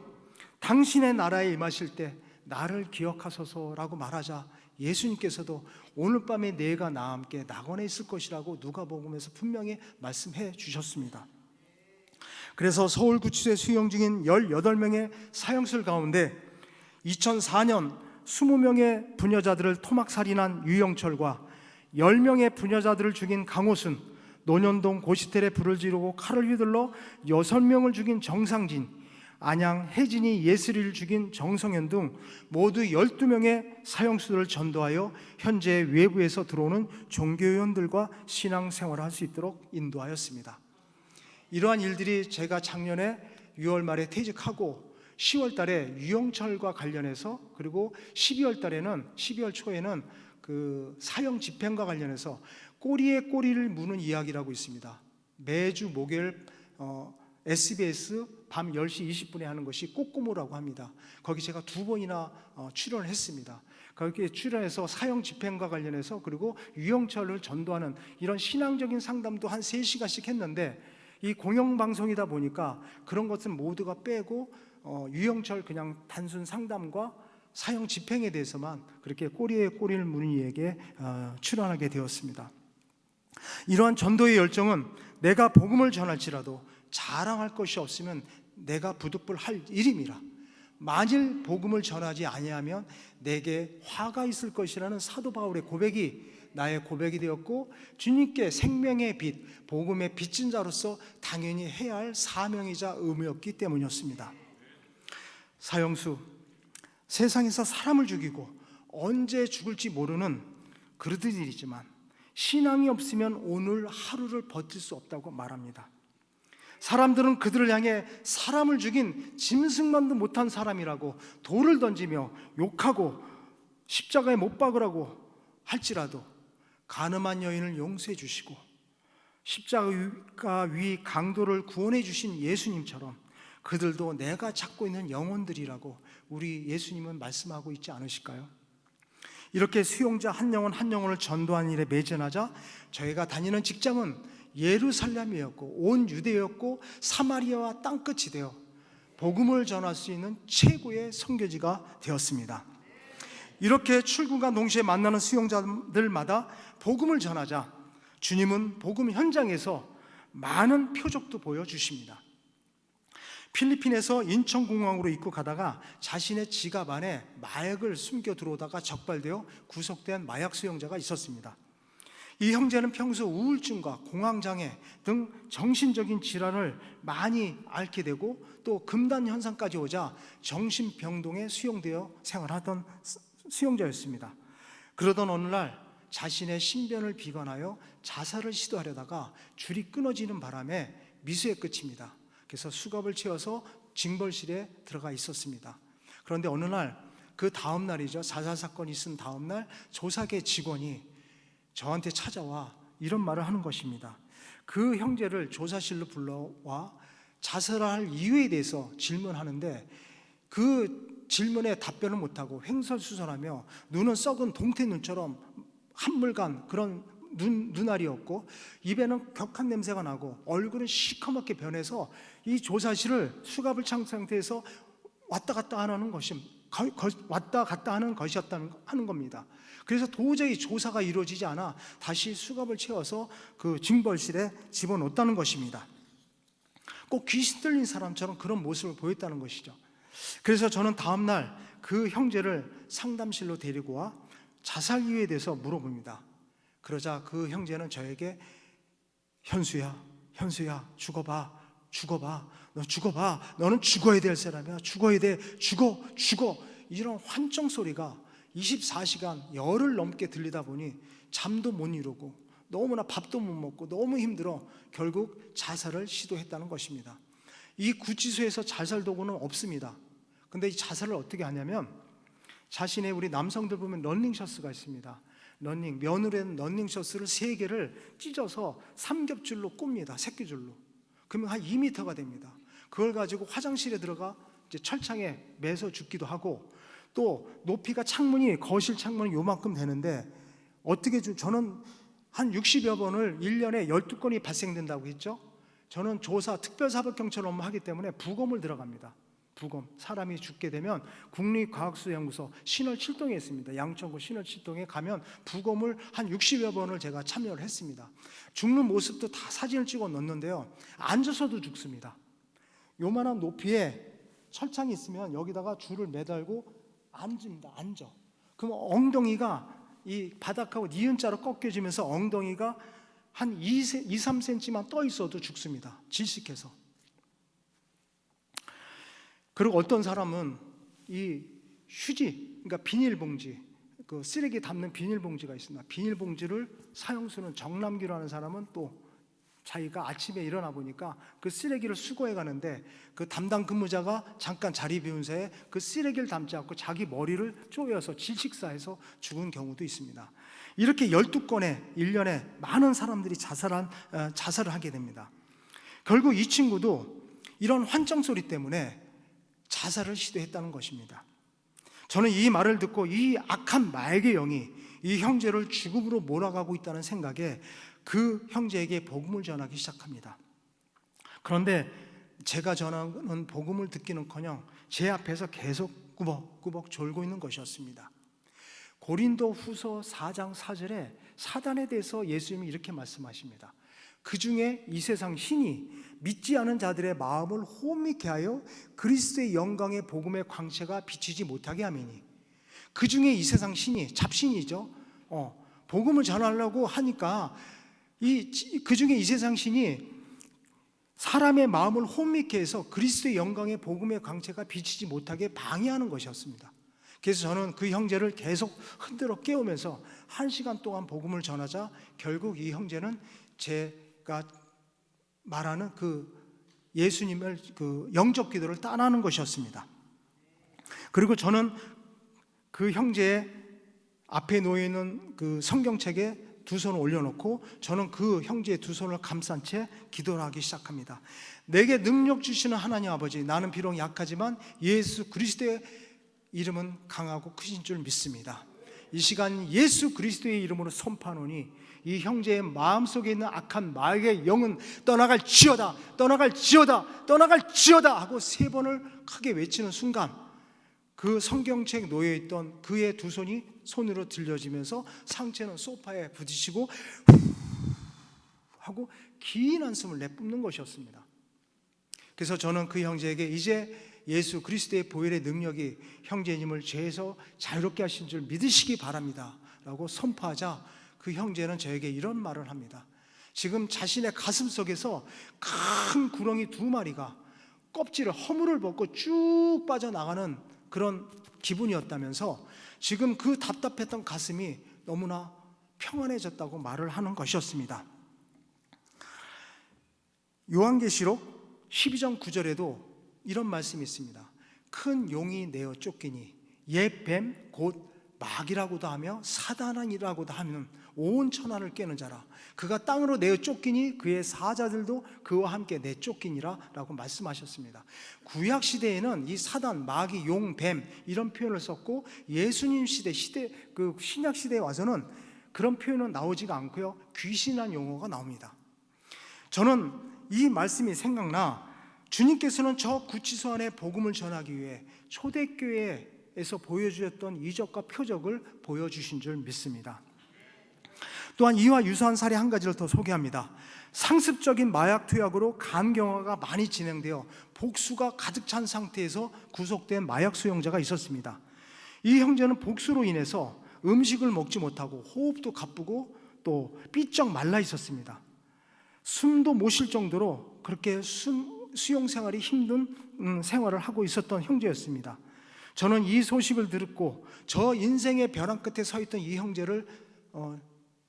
당신의 나라에 임하실 때 나를 기억하소서라고 말하자 예수님께서도 오늘 밤에 내가 나와 함께 낙원에 있을 것이라고 누가복음에서 분명히 말씀해 주셨습니다. 그래서 서울구치소에 수용 중인 18명의 사형수들 가운데 2004년 20명의 부녀자들을 토막살인한 유영철과 10명의 부녀자들을 죽인 강호순, 논현동 고시텔에 불을 지르고 칼을 휘둘러 6명을 죽인 정상진, 안양 혜진이 예슬이를 죽인 정성현 등 모두 12명의 사형수들을 전도하여 현재 외부에서 들어오는 종교위원들과 신앙생활을 할 수 있도록 인도하였습니다. 이러한 일들이 제가 작년에 6월 말에 퇴직하고 10월 달에 유영철과 관련해서, 그리고 12월 초에는 그 사형 집행과 관련해서 꼬리에 꼬리를 무는 이야기라고 있습니다. 매주 목요일 SBS 밤 10시 20분에 하는 것이 꼬꼬모라고 합니다. 거기 제가 2번이나 출연을 했습니다. 거기에 출연해서 사형 집행과 관련해서, 그리고 유영철을 전도하는 이런 신앙적인 상담도 한 3시간씩 했는데, 이 공영방송이다 보니까 그런 것은 모두가 빼고 유영철 그냥 단순 상담과 사형 집행에 대해서만 그렇게 꼬리에 꼬리를 무는 이에게 출연하게 되었습니다. 이러한 전도의 열정은 내가 복음을 전할지라도 자랑할 것이 없으면 내가 부득불할 일임이라. 만일 복음을 전하지 아니하면 내게 화가 있을 것이라는 사도 바울의 고백이 나의 고백이 되었고, 주님께 생명의 빛, 복음의 빚진 자로서 당연히 해야 할 사명이자 의무였기 때문이었습니다. 사형수, 세상에서 사람을 죽이고 언제 죽을지 모르는 그들이지만 신앙이 없으면 오늘 하루를 버틸 수 없다고 말합니다. 사람들은 그들을 향해 사람을 죽인 짐승만도 못한 사람이라고 돌을 던지며 욕하고 십자가에 못 박으라고 할지라도 가늠한 여인을 용서해 주시고 십자가 위 강도를 구원해 주신 예수님처럼 그들도 내가 찾고 있는 영혼들이라고 우리 예수님은 말씀하고 있지 않으실까요? 이렇게 수용자 한 영혼 한 영혼을 전도하는 일에 매진하자 저희가 다니는 직장은 예루살렘이었고 온 유대였고 사마리아와 땅끝이 되어 복음을 전할 수 있는 최고의 선교지가 되었습니다. 이렇게 출근과 동시에 만나는 수용자들마다 복음을 전하자 주님은 복음 현장에서 많은 표적도 보여주십니다. 필리핀에서 인천공항으로 입국하다가 자신의 지갑 안에 마약을 숨겨 들어오다가 적발되어 구속된 마약 수용자가 있었습니다. 이 형제는 평소 우울증과 공황장애 등 정신적인 질환을 많이 앓게 되고 또 금단 현상까지 오자 정신병동에 수용되어 생활하던 수용자였습니다. 그러던 어느 날 자신의 신변을 비관하여 자살을 시도하려다가 줄이 끊어지는 바람에 미수에 그칩니다. 그래서 수갑을 채워서 징벌실에 들어가 있었습니다. 그런데 어느 날, 그 다음 날이죠, 자살 사건이 있은 다음 날 조사계 직원이 저한테 찾아와 이런 말을 하는 것입니다. 그 형제를 조사실로 불러와 자살할 이유에 대해서 질문하는데 그 질문에 답변을 못하고 횡설수설하며 눈은 썩은 동태 눈처럼 한물간 그런 눈알이었고 입에는 격한 냄새가 나고 얼굴은 시커멓게 변해서 이 조사실을 수갑을 찬 상태에서 왔다 갔다 하는 것이었다는 겁니다. 그래서 도저히 조사가 이루어지지 않아 다시 수갑을 채워서 그 징벌실에 집어넣었다는 것입니다. 꼭 귀신 들린 사람처럼 그런 모습을 보였다는 것이죠. 그래서 저는 다음 날 그 형제를 상담실로 데리고 와 자살 이유에 대해서 물어봅니다. 그러자 그 형제는 저에게 현수야 죽어봐, 너 죽어봐, 너는 죽어야 될 사람이야, 죽어야 돼, 죽어 이런 환청 소리가 24시간 열흘 넘게 들리다 보니 잠도 못 이루고 너무나 밥도 못 먹고 너무 힘들어 결국 자살을 시도했다는 것입니다. 이 구치소에서 자살 도구는 없습니다. 근데 이 자살을 어떻게 하냐면 자신의, 우리 남성들 보면 런닝셔츠가 있습니다. 면으로 된 런닝셔츠를 3개를 찢어서 삼겹줄로 꼽니다. 새끼줄로. 그러면 한 2m가 됩니다. 그걸 가지고 화장실에 들어가 이제 철창에 매서 죽기도 하고, 또 높이가 거실 창문이 요만큼 되는데 어떻게 저는 한 60여 번을 1년에 12건이 발생된다고 했죠. 저는 특별사법경찰 업무하기 때문에 부검을 들어갑니다. 부검, 사람이 죽게 되면 국립과학수연구소 신월 7동에 있습니다. 양천구 신월 7동에 가면 부검을 한 60여 번을 제가 참여를 했습니다. 죽는 모습도 다 사진을 찍어 넣는데요, 앉아서도 죽습니다. 요만한 높이에 철창이 있으면 여기다가 줄을 매달고 앉아. 그럼 엉덩이가 이 바닥하고 니은자로 꺾여지면서 엉덩이가 한 2, 3cm만 떠 있어도 죽습니다. 질식해서. 그리고 어떤 사람은 이 휴지, 그러니까 비닐봉지, 그 쓰레기 담는 비닐봉지가 있습니다. 비닐봉지를 사형수는 정남기라는 사람은 또 자기가 아침에 일어나 보니까 그 쓰레기를 수거해 가는데 그 담당 근무자가 잠깐 자리 비운 새에 그 쓰레기를 담지 않고 자기 머리를 쪼여서 질식사해서 죽은 경우도 있습니다. 이렇게 12건의 1년에 많은 사람들이 자살을 하게 됩니다. 결국 이 친구도 이런 환청 소리 때문에 자살을 시도했다는 것입니다. 저는 이 말을 듣고 이 악한 마귀의 영이 이 형제를 죽음으로 몰아가고 있다는 생각에 그 형제에게 복음을 전하기 시작합니다. 그런데 제가 전하는 복음을 듣기는커녕 제 앞에서 계속 꾸벅꾸벅 졸고 있는 것이었습니다. 고린도 후서 4장 4절에 사단에 대해서 예수님이 이렇게 말씀하십니다. 그 중에 이 세상 신이 믿지 않은 자들의 마음을 혼미케 하여 그리스도의 영광의 복음의 광채가 비치지 못하게 하미니, 그 중에 이 세상 신이 잡신이죠. 복음을 전하려고 하니까 그 중에 이 세상 신이 사람의 마음을 혼미케 해서 그리스도의 영광의 복음의 광채가 비치지 못하게 방해하는 것이었습니다. 그래서 저는 그 형제를 계속 흔들어 깨우면서 1시간 동안 복음을 전하자 결국 이 형제는 제가 말하는 그 예수님을 그 영접 기도를 따라하는 것이었습니다. 그리고 저는 그 형제의 앞에 놓여 있는 그 성경책에 두 손을 올려놓고 저는 그 형제의 두 손을 감싼 채 기도를 하기 시작합니다. 내게 능력 주시는 하나님 아버지, 나는 비록 약하지만 예수 그리스도의 이름은 강하고 크신 줄 믿습니다. 이 시간 예수 그리스도의 이름으로 선포하노니 이 형제의 마음속에 있는 악한 마귀의 영은 떠나갈지어다, 떠나갈지어다, 떠나갈지어다 하고 3번을 크게 외치는 순간 그 성경책 놓여있던 그의 두 손이 손으로 들려지면서 상체는 소파에 부딪히고 하고 긴 한숨을 내뿜는 것이었습니다. 그래서 저는 그 형제에게 이제 예수 그리스도의 보혈의 능력이 형제님을 죄에서 자유롭게 하신 줄 믿으시기 바랍니다 라고 선포하자 그 형제는 저에게 이런 말을 합니다. 지금 자신의 가슴 속에서 큰 구렁이 2마리가 껍질을 허물을 벗고 쭉 빠져나가는 그런 기분이었다면서 지금 그 답답했던 가슴이 너무나 평안해졌다고 말을 하는 것이었습니다. 요한계시록 12장 9절에도 이런 말씀이 있습니다. 큰 용이 내어 쫓기니 옛 뱀 곧 마귀라고도 하며 사단이라고도 하면 온 천하를 깨는 자라. 그가 땅으로 내어 쫓기니 그의 사자들도 그와 함께 내쫓기니라 라고 말씀하셨습니다. 구약시대에는 이 사단, 마귀, 용, 뱀 이런 표현을 썼고 예수님 시대 그 신약시대에 와서는 그런 표현은 나오지가 않고요, 귀신이라는 용어가 나옵니다. 저는 이 말씀이 생각나 주님께서는 저 구치소 안에 복음을 전하기 위해 초대교회에서 보여주셨던 이적과 표적을 보여주신 줄 믿습니다. 또한 이와 유사한 사례 한 가지를 더 소개합니다. 상습적인 마약 투약으로 간경화가 많이 진행되어 복수가 가득 찬 상태에서 구속된 마약 수용자가 있었습니다. 이 형제는 복수로 인해서 음식을 먹지 못하고 호흡도 가쁘고 또 삐쩍 말라 있었습니다. 숨도 못 쉴 정도로 그렇게 수용 생활이 힘든 생활을 하고 있었던 형제였습니다. 저는 이 소식을 듣고 저 인생의 벼랑 끝에 서 있던 이 형제를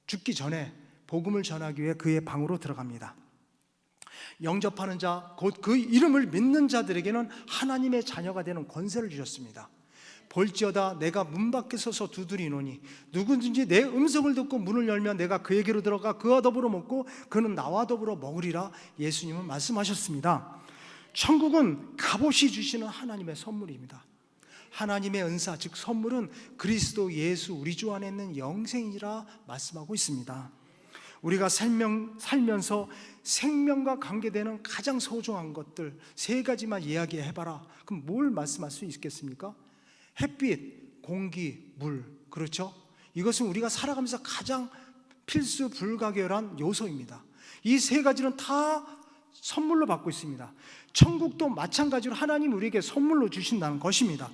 죽기 전에 복음을 전하기 위해 그의 방으로 들어갑니다. 영접하는 자, 곧 그 이름을 믿는 자들에게는 하나님의 자녀가 되는 권세를 주셨습니다. 볼지어다 내가 문 밖에 서서 두드리노니 누구든지 내 음성을 듣고 문을 열면 내가 그에게로 들어가 그와 더불어 먹고 그는 나와 더불어 먹으리라 예수님은 말씀하셨습니다. 천국은 값없이 주시는 하나님의 선물입니다. 하나님의 은사, 즉 선물은 그리스도 예수 우리 주 안에 있는 영생이라 말씀하고 있습니다. 우리가 살면서 생명과 관계되는 가장 소중한 것들 3가지만 이야기해봐라. 그럼 뭘 말씀할 수 있겠습니까? 햇빛, 공기, 물, 그렇죠? 이것은 우리가 살아가면서 가장 필수 불가결한 요소입니다. 이 3가지는 다 선물로 받고 있습니다. 천국도 마찬가지로 하나님 우리에게 선물로 주신다는 것입니다.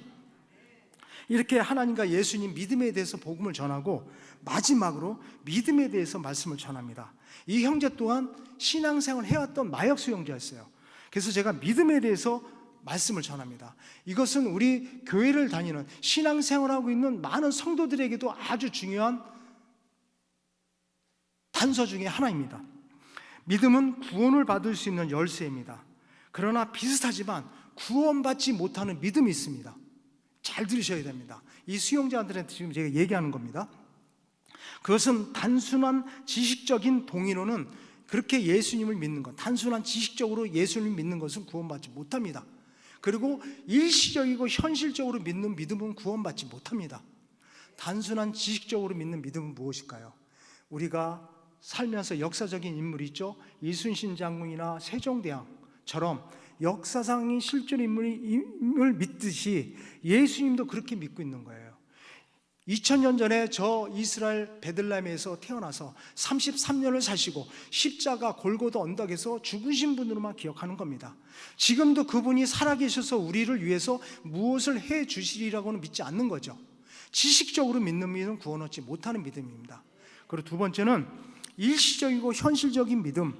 이렇게 하나님과 예수님 믿음에 대해서 복음을 전하고 마지막으로 믿음에 대해서 말씀을 전합니다. 이 형제 또한 신앙생활을 해왔던 마약 수용자였어요. 그래서 제가 믿음에 대해서 말씀을 전합니다. 이것은 우리 교회를 다니는 신앙생활하고 있는 많은 성도들에게도 아주 중요한 단서 중에 하나입니다. 믿음은 구원을 받을 수 있는 열쇠입니다. 그러나 비슷하지만 구원받지 못하는 믿음이 있습니다. 잘 들으셔야 됩니다. 이 수용자들한테 지금 제가 얘기하는 겁니다. 그것은 단순한 지식적인 동의로는 그렇게 예수님을 믿는 것, 단순한 지식적으로 예수님을 믿는 것은 구원받지 못합니다. 그리고 일시적이고 현실적으로 믿는 믿음은 구원받지 못합니다. 단순한 지식적으로 믿는 믿음은 무엇일까요? 우리가 살면서 역사적인 인물이 있죠. 이순신 장군이나 세종대왕처럼 역사상의 실존 인물을 믿듯이 예수님도 그렇게 믿고 있는 거예요. 2000년 전에 저 이스라엘 베들레헴에서 태어나서 33년을 사시고 십자가 골고다 언덕에서 죽으신 분으로만 기억하는 겁니다. 지금도 그분이 살아계셔서 우리를 위해서 무엇을 해 주시리라고는 믿지 않는 거죠. 지식적으로 믿는 믿음은 구원 얻지 못하는 믿음입니다. 그리고 두 번째는 일시적이고 현실적인 믿음,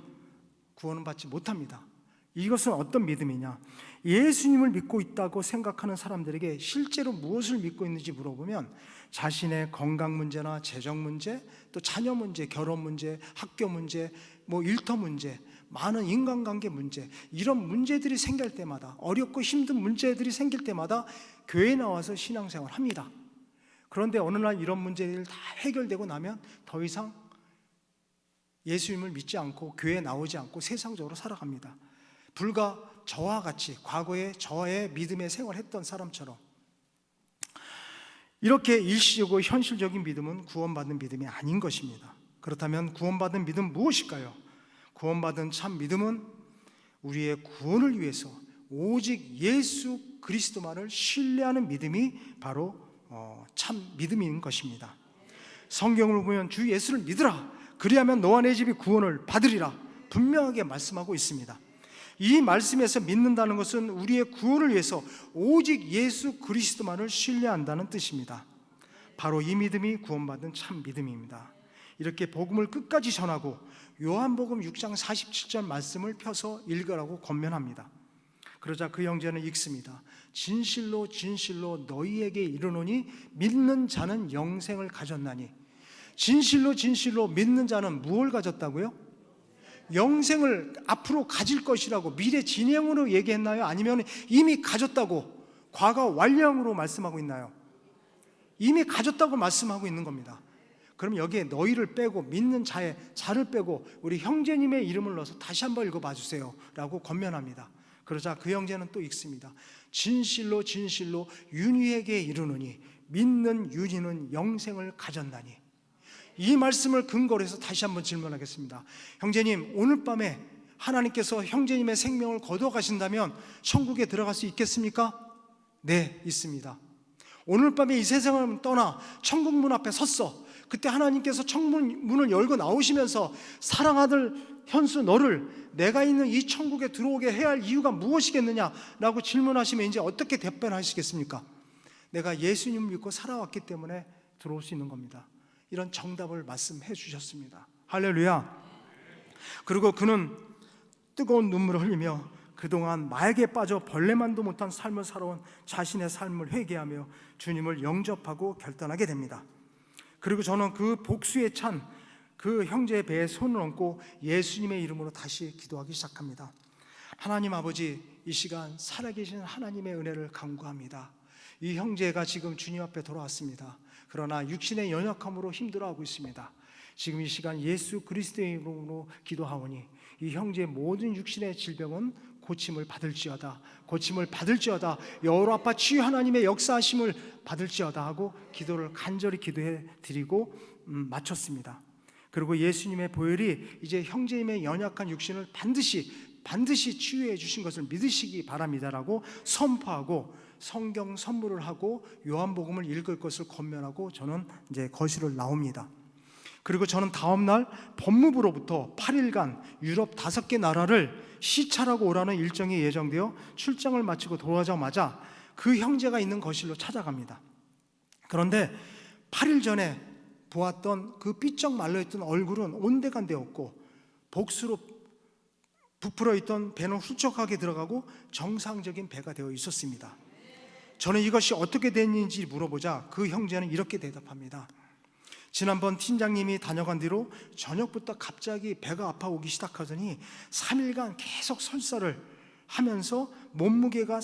구원은 받지 못합니다. 이것은 어떤 믿음이냐? 예수님을 믿고 있다고 생각하는 사람들에게 실제로 무엇을 믿고 있는지 물어보면 자신의 건강 문제나 재정 문제, 또 자녀 문제, 결혼 문제, 학교 문제, 일터 문제, 많은 인간관계 문제, 이런 문제들이 생길 때마다, 어렵고 힘든 문제들이 생길 때마다 교회에 나와서 신앙생활을 합니다. 그런데 어느 날 이런 문제들이 다 해결되고 나면 더 이상 예수님을 믿지 않고 교회에 나오지 않고 세상적으로 살아갑니다. 불과 저와 같이 과거에 저의 믿음의 생활했던 사람처럼. 이렇게 일시적이고 현실적인 믿음은 구원받는 믿음이 아닌 것입니다. 그렇다면 구원받은 믿음 무엇일까요? 구원받은 참 믿음은 우리의 구원을 위해서 오직 예수 그리스도만을 신뢰하는 믿음이 바로 참 믿음인 것입니다. 성경을 보면 주 예수를 믿으라, 그리하면 너와 내 집이 구원을 받으리라 분명하게 말씀하고 있습니다. 이 말씀에서 믿는다는 것은 우리의 구원을 위해서 오직 예수 그리스도만을 신뢰한다는 뜻입니다. 바로 이 믿음이 구원받은 참 믿음입니다. 이렇게 복음을 끝까지 전하고 요한복음 6장 47절 말씀을 펴서 읽으라고 권면합니다. 그러자 그 형제는 읽습니다. 진실로 진실로 너희에게 이르노니 믿는 자는 영생을 가졌나니. 진실로 진실로 믿는 자는 무엇을 가졌다고요? 영생을 앞으로 가질 것이라고 미래 진행으로 얘기했나요? 아니면 이미 가졌다고 과거 완료형으로 말씀하고 있나요? 이미 가졌다고 말씀하고 있는 겁니다. 그럼 여기에 너희를 빼고 믿는 자를 빼고 우리 형제님의 이름을 넣어서 다시 한번 읽어봐 주세요 라고 권면합니다. 그러자 그 형제는 또 읽습니다. 진실로 진실로 윤희에게 이르노니 믿는 윤희는 영생을 가졌나니. 이 말씀을 근거로 해서 다시 한번 질문하겠습니다. 형제님, 오늘 밤에 하나님께서 형제님의 생명을 거둬 가신다면 천국에 들어갈 수 있겠습니까? 네, 있습니다. 오늘 밤에 이 세상을 떠나 천국 문 앞에 섰어. 그때 하나님께서 천국 문을 열고 나오시면서 사랑아들 현수 너를 내가 있는 이 천국에 들어오게 해야 할 이유가 무엇이겠느냐라고 질문하시면 이제 어떻게 답변하시겠습니까? 내가 예수님을 믿고 살아왔기 때문에 들어올 수 있는 겁니다. 이런 정답을 말씀해 주셨습니다. 할렐루야. 그리고 그는 뜨거운 눈물을 흘리며 그동안 마약에 빠져 벌레만도 못한 삶을 살아온 자신의 삶을 회개하며 주님을 영접하고 결단하게 됩니다. 그리고 저는 그 복수에 찬 그 형제의 배에 손을 얹고 예수님의 이름으로 다시 기도하기 시작합니다. 하나님 아버지, 이 시간 살아계신 하나님의 은혜를 간구합니다. 이 형제가 지금 주님 앞에 돌아왔습니다. 그러나 육신의 연약함으로 힘들어하고 있습니다. 지금 이 시간 예수 그리스도의 이름으로 기도하오니 이 형제의 모든 육신의 질병은 고침을 받을지어다, 고침을 받을지어다, 여호와파 치유 하나님의 역사하심을 받을지어다 하고 기도를 간절히 기도해 드리고 마쳤습니다. 그리고 예수님의 보혈이 이제 형제님의 연약한 육신을 반드시 치유해 주신 것을 믿으시기 바랍니다라고 선포하고 성경 선물을 하고 요한복음을 읽을 것을 권면하고 저는 이제 거실을 나옵니다. 그리고 저는 다음날 법무부로부터 8일간 유럽 5개 나라를 시찰하고 오라는 일정이 예정되어 출장을 마치고 돌아오자마자 그 형제가 있는 거실로 찾아갑니다. 그런데 8일 전에 보았던 그 삐쩍 말라있던 얼굴은 온데간데 없고 복수로 부풀어 있던 배는 훌쩍하게 들어가고 정상적인 배가 되어 있었습니다. 저는 이것이 어떻게 됐는지 물어보자 그 형제는 이렇게 대답합니다. 지난번 팀장님이 다녀간 뒤로 저녁부터 갑자기 배가 아파오기 시작하더니 3일간 계속 설사를 하면서 몸무게가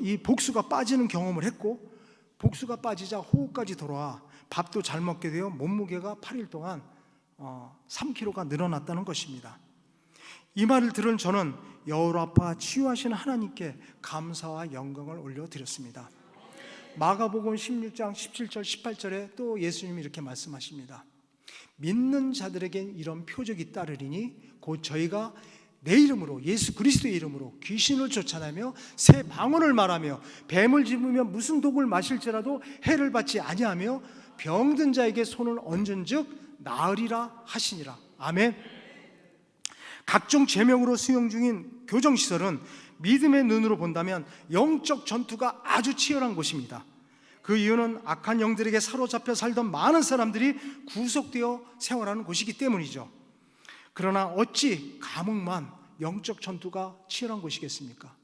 이 복수가 빠지는 경험을 했고, 복수가 빠지자 호흡까지 돌아와 밥도 잘 먹게 되어 몸무게가 8일 동안 3kg가 늘어났다는 것입니다. 이 말을 들은 저는 여호와파 치유하시는 하나님께 감사와 영광을 올려드렸습니다. 마가복음 16장 17절 18절에 또 예수님이 이렇게 말씀하십니다. 믿는 자들에겐 이런 표적이 따르리니 곧 저희가 내 이름으로, 예수 그리스도의 이름으로 귀신을 쫓아내며 새 방언을 말하며 뱀을 집으며 무슨 독을 마실지라도 해를 받지 아니하며 병든 자에게 손을 얹은즉 나으리라 하시니라. 아멘. 각종 제명으로 수용 중인 교정시설은 믿음의 눈으로 본다면 영적 전투가 아주 치열한 곳입니다. 그 이유는 악한 영들에게 사로잡혀 살던 많은 사람들이 구속되어 생활하는 곳이기 때문이죠. 그러나 어찌 감옥만 영적 전투가 치열한 곳이겠습니까?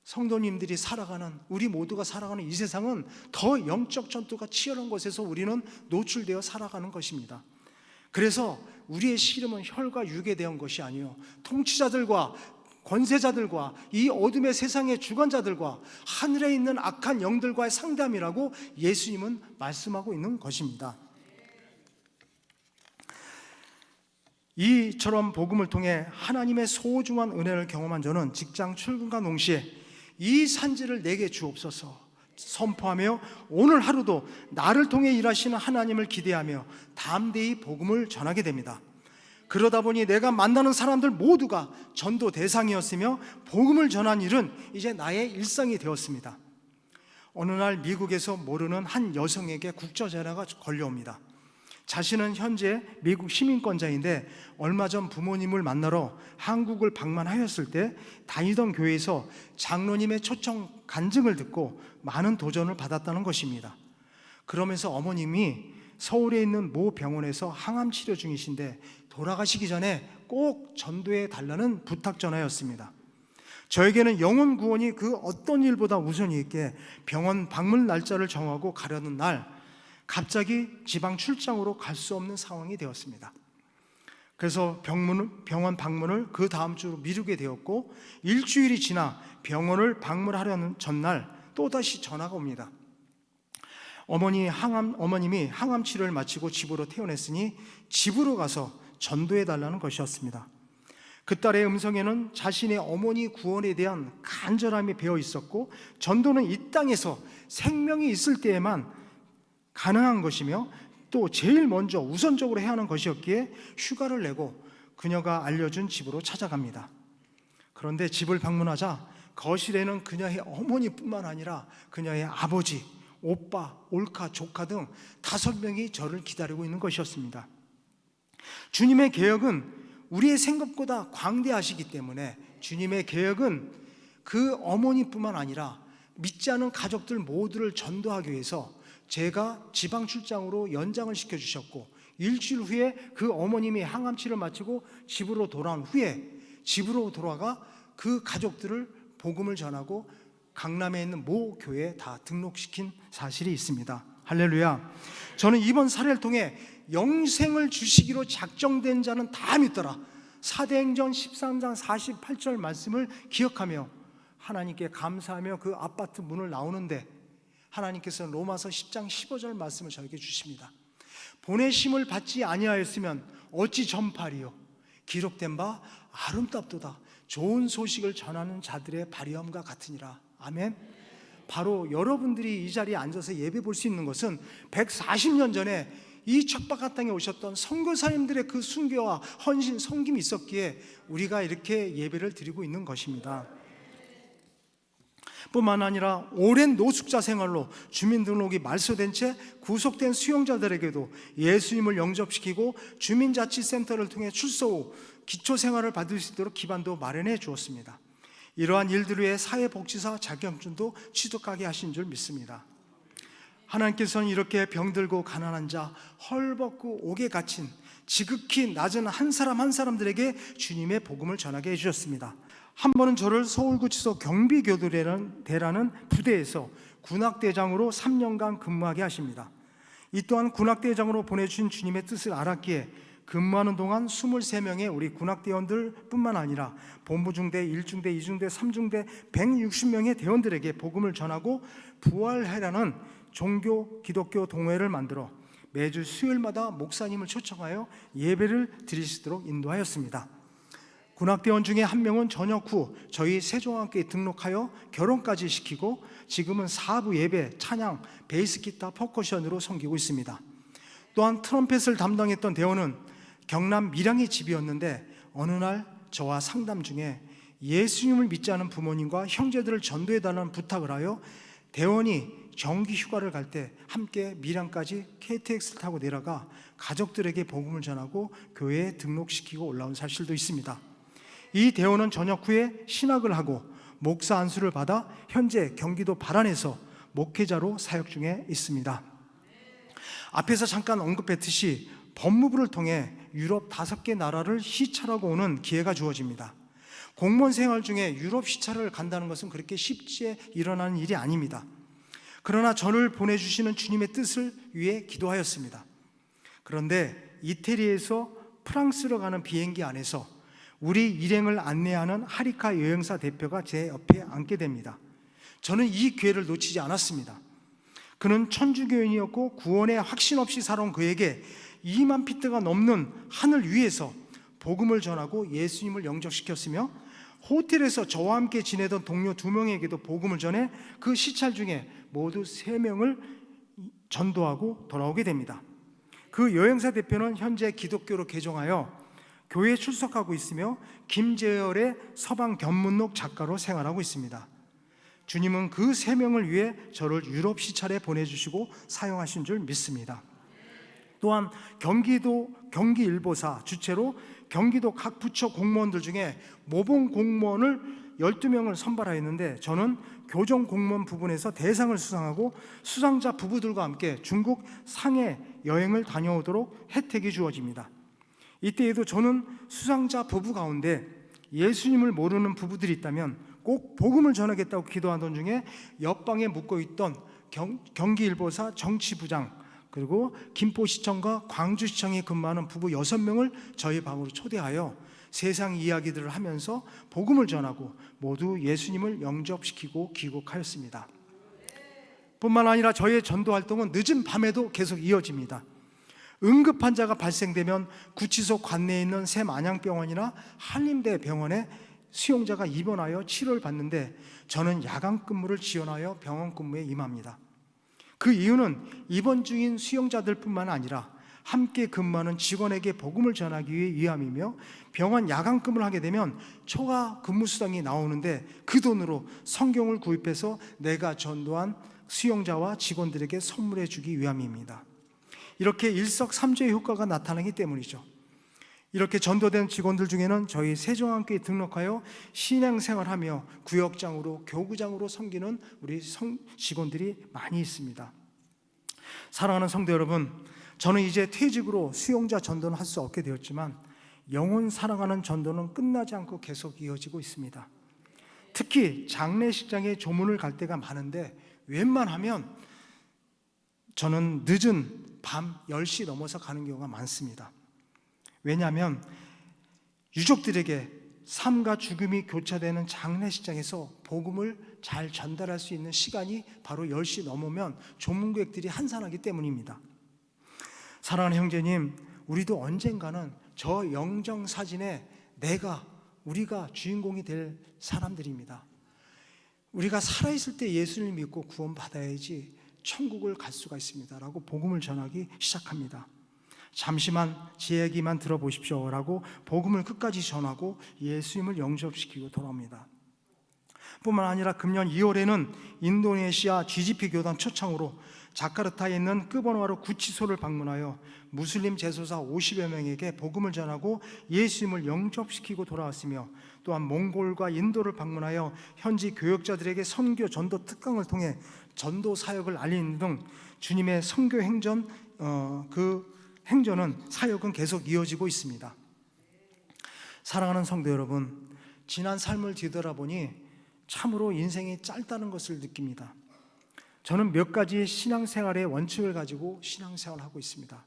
성도님들이 살아가는, 우리 모두가 살아가는 이 세상은 더 영적 전투가 치열한 곳에서 우리는 노출되어 살아가는 것입니다. 그래서 우리의 씨름은 혈과 육에 대한 것이 아니요 통치자들과 권세자들과 이 어둠의 세상의 주관자들과 하늘에 있는 악한 영들과의 상담이라고 예수님은 말씀하고 있는 것입니다. 이처럼 복음을 통해 하나님의 소중한 은혜를 경험한 저는 직장 출근과 동시에 이 산지를 내게 주옵소서 선포하며 오늘 하루도 나를 통해 일하시는 하나님을 기대하며 담대히 복음을 전하게 됩니다. 그러다 보니 내가 만나는 사람들 모두가 전도 대상이었으며 복음을 전한 일은 이제 나의 일상이 되었습니다. 어느 날 미국에서 모르는 한 여성에게 국제전화가 걸려옵니다. 자신은 현재 미국 시민권자인데 얼마 전 부모님을 만나러 한국을 방문하였을 때 다니던 교회에서 장로님의 초청 간증을 듣고 많은 도전을 받았다는 것입니다. 그러면서 어머님이 서울에 있는 모 병원에서 항암 치료 중이신데 돌아가시기 전에 꼭 전도해 달라는 부탁 전화였습니다. 저에게는 영혼 구원이 그 어떤 일보다 우선이 있게 병원 방문 날짜를 정하고 가려는 날 갑자기 지방 출장으로 갈 수 없는 상황이 되었습니다. 그래서 병원 방문을 그 다음 주로 미루게 되었고 일주일이 지나 병원을 방문하려는 전날 또다시 전화가 옵니다. 어머님이 항암 치료를 마치고 집으로 퇴원했으니 집으로 가서 전도해 달라는 것이었습니다. 그 딸의 음성에는 자신의 어머니 구원에 대한 간절함이 배어 있었고 전도는 이 땅에서 생명이 있을 때에만 가능한 것이며 또 제일 먼저 우선적으로 해야 하는 것이었기에 휴가를 내고 그녀가 알려준 집으로 찾아갑니다. 그런데 집을 방문하자 거실에는 그녀의 어머니뿐만 아니라 그녀의 아버지, 오빠, 올카, 조카 등 5명이 저를 기다리고 있는 것이었습니다. 주님의 계획은 우리의 생각보다 광대하시기 때문에 주님의 계획은 그 어머니뿐만 아니라 믿지 않은 가족들 모두를 전도하기 위해서 제가 지방 출장으로 연장을 시켜주셨고 일주일 후에 그 어머님이 항암치를 마치고 집으로 돌아온 후에 집으로 돌아가 그 가족들을 복음을 전하고 강남에 있는 모 교회에 다 등록시킨 사실이 있습니다. 할렐루야. 저는 이번 사례를 통해 영생을 주시기로 작정된 자는 다 믿더라. 사도행전 13장 48절 말씀을 기억하며 하나님께 감사하며 그 아파트 문을 나오는데 하나님께서는 로마서 10장 15절 말씀을 저에게 주십니다. 보내심을 받지 아니하였으면 어찌 전파리요 기록된 바 아름답도다 좋은 소식을 전하는 자들의 발휘함과 같으니라. 아멘. 바로 여러분들이 이 자리에 앉아서 예배 볼 수 있는 것은 140년 전에 이 척박한 땅에 오셨던 선교사님들의 그 순교와 헌신, 섬김이 있었기에 우리가 이렇게 예배를 드리고 있는 것입니다. 뿐만 아니라 오랜 노숙자 생활로 주민등록이 말소된 채 구속된 수용자들에게도 예수님을 영접시키고 주민자치센터를 통해 출소 후 기초생활을 받을 수 있도록 기반도 마련해 주었습니다. 이러한 일들 위해 사회복지사 자격증도 취득하게 하신 줄 믿습니다. 하나님께서는 이렇게 병들고 가난한 자, 헐벗고 옥에 갇힌 지극히 낮은 한 사람 한 사람들에게 주님의 복음을 전하게 해주셨습니다. 한 번은 저를 서울구치소 경비교도대라는 부대에서 군악대장으로 3년간 근무하게 하십니다. 이 또한 군악대장으로 보내주신 주님의 뜻을 알았기에 근무하는 동안 23명의 우리 군악대원들 뿐만 아니라 본부중대, 1중대, 2중대, 3중대 160명의 대원들에게 복음을 전하고 부활회라는 종교 기독교 동호회를 만들어 매주 수요일마다 목사님을 초청하여 예배를 드리시도록 인도하였습니다. 군악대원 중에 한 명은 전역 후 저희 세종학교에 등록하여 결혼까지 시키고 지금은 사부 예배, 찬양, 베이스 기타, 퍼커션으로 섬기고 있습니다. 또한 트럼펫을 담당했던 대원은 경남 밀양의 집이었는데 어느 날 저와 상담 중에 예수님을 믿지 않은 부모님과 형제들을 전도해달라는 부탁을 하여 대원이 정기 휴가를 갈 때 함께 밀양까지 KTX를 타고 내려가 가족들에게 복음을 전하고 교회에 등록시키고 올라온 사실도 있습니다. 이 대원은 전역 후에 신학을 하고 목사 안수를 받아 현재 경기도 발안에서 목회자로 사역 중에 있습니다. 앞에서 잠깐 언급했듯이 법무부를 통해 유럽 5개 나라를 시찰하고 오는 기회가 주어집니다. 공무원 생활 중에 유럽 시찰을 간다는 것은 그렇게 쉽게 일어나는 일이 아닙니다. 그러나 저를 보내주시는 주님의 뜻을 위해 기도하였습니다. 그런데 이태리에서 프랑스로 가는 비행기 안에서 우리 일행을 안내하는 하리카 여행사 대표가 제 옆에 앉게 됩니다. 저는 이 기회를 놓치지 않았습니다. 그는 천주교인이었고 구원에 확신 없이 살아온 그에게 2만 피트가 넘는 하늘 위에서 복음을 전하고 예수님을 영접시켰으며 호텔에서 저와 함께 지내던 동료 2명에게도 복음을 전해 그 시찰 중에 모두 3명을 전도하고 돌아오게 됩니다. 그 여행사 대표는 현재 기독교로 개종하여 교회에 출석하고 있으며 김재열의 서방 견문록 작가로 생활하고 있습니다. 주님은 그 3명을 위해 저를 유럽 시찰에 보내주시고 사용하신 줄 믿습니다. 또한 경기일보사 주최로 경기도 각 부처 공무원들 중에 모범 공무원을 12명을 선발하였는데 저는 교정 공무원 부분에서 대상을 수상하고 수상자 부부들과 함께 중국 상해 여행을 다녀오도록 혜택이 주어집니다. 이때에도 저는 수상자 부부 가운데 예수님을 모르는 부부들이 있다면 꼭 복음을 전하겠다고 기도하던 중에 옆방에 묵고있던 경기일보사 정치부장 그리고 김포시청과 광주시청에 근무하는 부부 6명을 저희 방으로 초대하여 세상 이야기들을 하면서 복음을 전하고 모두 예수님을 영접시키고 귀국하였습니다. 뿐만 아니라 저의 전도 활동은 늦은 밤에도 계속 이어집니다. 응급환자가 발생되면 구치소 관내에 있는 새만양병원이나 한림대병원에 수용자가 입원하여 치료를 받는데 저는 야간 근무를 지원하여 병원 근무에 임합니다. 그 이유는 입원 중인 수용자들 뿐만 아니라 함께 근무하는 직원에게 복음을 전하기 위함이며 병원 야간 근무를 하게 되면 초과 근무 수당이 나오는데 그 돈으로 성경을 구입해서 내가 전도한 수용자와 직원들에게 선물해 주기 위함입니다. 이렇게 일석삼조의 효과가 나타나기 때문이죠. 이렇게 전도된 직원들 중에는 저희 세종학교에 등록하여 신앙생활하며 구역장으로 교구장으로 섬기는 우리 직원들이 많이 있습니다. 사랑하는 성도 여러분, 저는 이제 퇴직으로 수용자 전도는 할 수 없게 되었지만 영혼 사랑하는 전도는 끝나지 않고 계속 이어지고 있습니다. 특히 장례식장에 조문을 갈 때가 많은데 웬만하면 저는 늦은 밤 10시 넘어서 가는 경우가 많습니다. 왜냐하면 유족들에게 삶과 죽음이 교차되는 장례식장에서 복음을 잘 전달할 수 있는 시간이 바로 10시 넘으면 조문객들이 한산하기 때문입니다. 사랑하는 형제님, 우리도 언젠가는 저 영정사진에 우리가 주인공이 될 사람들입니다. 우리가 살아있을 때 예수를 믿고 구원받아야지 천국을 갈 수가 있습니다 라고 복음을 전하기 시작합니다. 잠시만 제 얘기만 들어보십시오 라고 복음을 끝까지 전하고 예수님을 영접시키고 돌아옵니다. 뿐만 아니라 금년 2월에는 인도네시아 GGP 교단 초청으로 자카르타에 있는 끄버누아르 구치소를 방문하여 무슬림 재소사 50여 명에게 복음을 전하고 예수님을 영접시키고 돌아왔으며 또한 몽골과 인도를 방문하여 현지 교역자들에게 선교 전도 특강을 통해 전도 사역을 알리는 등 주님의 선교 행전 그 행전은 사역은 계속 이어지고 있습니다. 사랑하는 성도 여러분, 지난 삶을 뒤돌아보니 참으로 인생이 짧다는 것을 느낍니다. 저는 몇 가지 신앙생활의 원칙을 가지고 신앙생활을 하고 있습니다.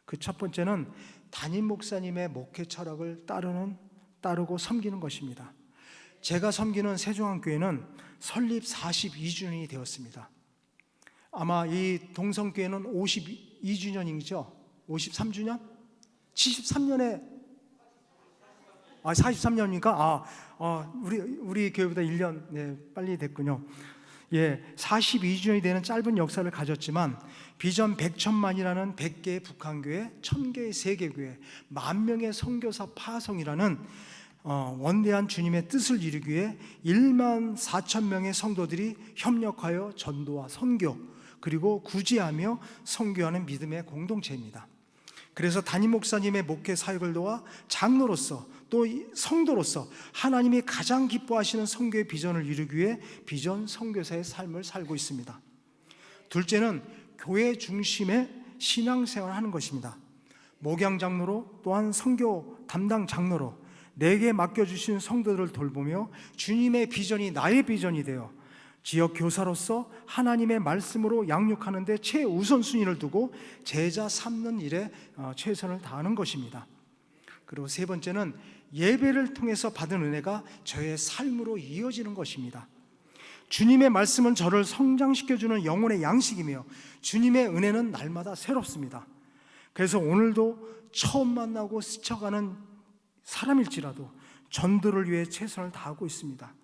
그 첫 번째는 담임 목사님의 목회 철학을 따르고 섬기는 것입니다. 제가 섬기는 세종안교회는 설립 42주년이 되었습니다. 아마 이 동성교회는 52주년이죠? 53주년? 73년에 43년입니까? 우리 교회보다 1년 빨리 됐군요. 42주년이 되는 짧은 역사를 가졌지만 비전 100천만이라는 100개의 북한교회, 1000개의 세계교회, 10,000명의 선교사 파송이라는 원대한 주님의 뜻을 이루기 위해 14,000명의 성도들이 협력하여 전도와 선교, 그리고 구제하며 선교하는 믿음의 공동체입니다. 그래서 담임 목사님의 목회 사역을 도와 장로로서 또 성도로서 하나님이 가장 기뻐하시는 선교의 비전을 이루기 위해 비전 선교사의 삶을 살고 있습니다. 둘째는 교회 중심의 신앙생활을 하는 것입니다. 목양 장로로 또한 선교 담당 장로로 내게 맡겨주신 성도들을 돌보며 주님의 비전이 나의 비전이 되어 지역 교사로서 하나님의 말씀으로 양육하는 데 최우선순위를 두고 제자 삼는 일에 최선을 다하는 것입니다. 그리고 세 번째는 예배를 통해서 받은 은혜가 저의 삶으로 이어지는 것입니다. 주님의 말씀은 저를 성장시켜주는 영혼의 양식이며 주님의 은혜는 날마다 새롭습니다. 그래서 오늘도 처음 만나고 스쳐가는 사람일지라도 전도를 위해 최선을 다하고 있습니다.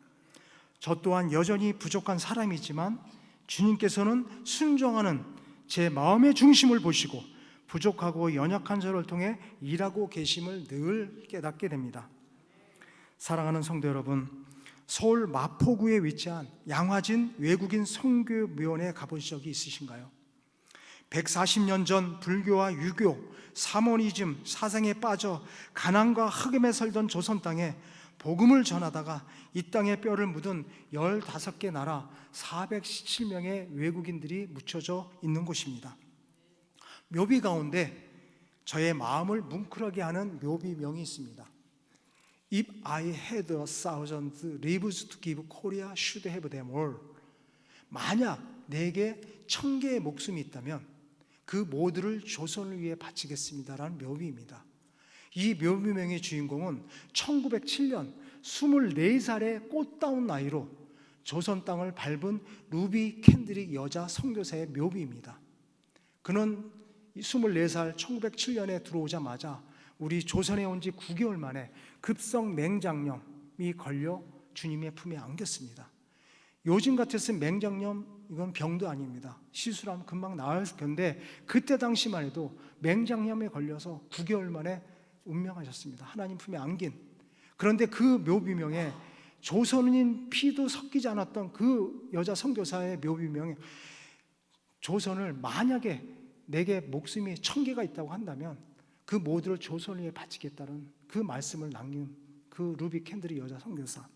저 또한 여전히 부족한 사람이지만 주님께서는 순종하는 제 마음의 중심을 보시고 부족하고 연약한 저를 통해 일하고 계심을 늘 깨닫게 됩니다. 사랑하는 성도 여러분, 서울 마포구에 위치한 양화진 외국인 선교묘원에 가보신 적이 있으신가요? 140년 전 불교와 유교, 사모니즘 사상에 빠져 가난과 흑암에 살던 조선 땅에 복음을 전하다가 이 땅에 뼈를 묻은 15개 나라 417명의 외국인들이 묻혀져 있는 곳입니다. 묘비 가운데 저의 마음을 뭉클하게 하는 묘비명이 있습니다. If I had 1,000 lives to give, Korea should have them all. 만약 내게 1,000개의 목숨이 있다면 그 모두를 조선을 위해 바치겠습니다라는 묘비입니다. 이 묘비명의 주인공은 1907년 24살의 꽃다운 나이로 조선 땅을 밟은 루비 캔드릭 여자 선교사의 묘비입니다. 그는 24살 1907년에 들어오자마자 우리 조선에 온 지 9개월 만에 급성 맹장염이 걸려 주님의 품에 안겼습니다. 요즘 같았으면 맹장염 이건 병도 아닙니다. 시술하면 금방 나을 건데 그때 당시만 해도 맹장염에 걸려서 9개월 만에 운명하셨습니다. 하나님 품에 안긴. 그런데 그 묘비명에 조선인 피도 섞이지 않았던 그 여자 선교사의 묘비명에 조선을 만약에 내게 목숨이 1,000개가 있다고 한다면 그 모두를 조선 위에 바치겠다는 그 말씀을 남긴 그 루비 캔드릭 여자 선교사.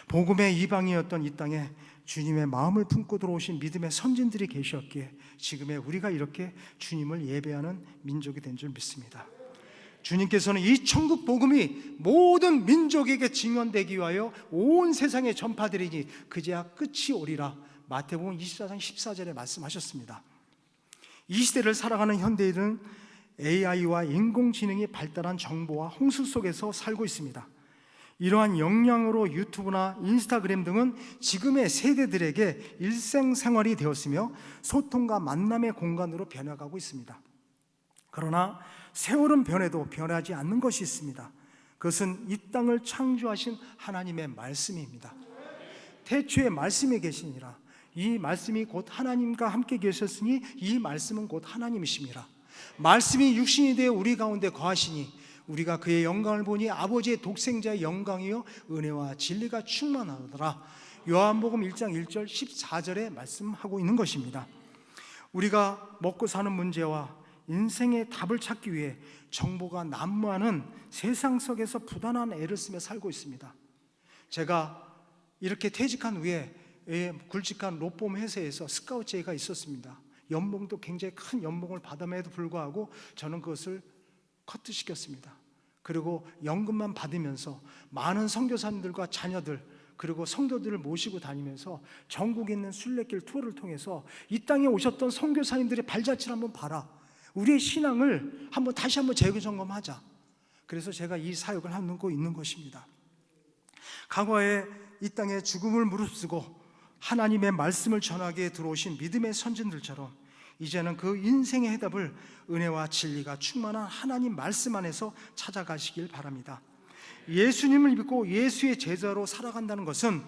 복음의 이방이었던 이 땅에 주님의 마음을 품고 들어오신 믿음의 선진들이 계셨기에 지금의 우리가 이렇게 주님을 예배하는 민족이 된 줄 믿습니다. 주님께서는 이 천국 복음이 모든 민족에게 증언되기 위하여 온 세상에 전파되리니 그제야 끝이 오리라 마태복음 24장 14절에 말씀하셨습니다. 이 시대를 살아가는 현대인은 AI와 인공지능이 발달한 정보와 홍수 속에서 살고 있습니다. 이러한 역량으로 유튜브나 인스타그램 등은 지금의 세대들에게 일생생활이 되었으며 소통과 만남의 공간으로 변해가고 있습니다. 그러나 세월은 변해도 변하지 않는 것이 있습니다. 그것은 이 땅을 창조하신 하나님의 말씀입니다. 태초에 말씀이 계시니라. 이 말씀이 곧 하나님과 함께 계셨으니 이 말씀은 곧 하나님이심이라. 말씀이 육신이 되어 우리 가운데 거하시니 우리가 그의 영광을 보니 아버지의 독생자의 영광이요 은혜와 진리가 충만하더라. 요한복음 1장 1절 14절에 말씀하고 있는 것입니다. 우리가 먹고 사는 문제와 인생의 답을 찾기 위해 정보가 난무하는 세상 속에서 부단한 애를 쓰며 살고 있습니다. 제가 이렇게 퇴직한 후에 굵직한 로펌 회사에서 스카우트 제의가 있었습니다. 연봉도 굉장히 큰 연봉을 받음에도 불구하고 저는 그것을 커트시켰습니다. 그리고 연금만 받으면서 많은 선교사님들과 자녀들 그리고 성도들을 모시고 다니면서 전국에 있는 순례길 투어를 통해서 이 땅에 오셨던 선교사님들의 발자취를 한번 봐라, 우리의 신앙을 다시 한번 재점검하자. 그래서 제가 이 사역을 하고 있는 것입니다. 과거에 이 땅에 죽음을 무릅쓰고 하나님의 말씀을 전하기에 들어오신 믿음의 선진들처럼 이제는 그 인생의 해답을 은혜와 진리가 충만한 하나님 말씀 안에서 찾아가시길 바랍니다. 예수님을 믿고 예수의 제자로 살아간다는 것은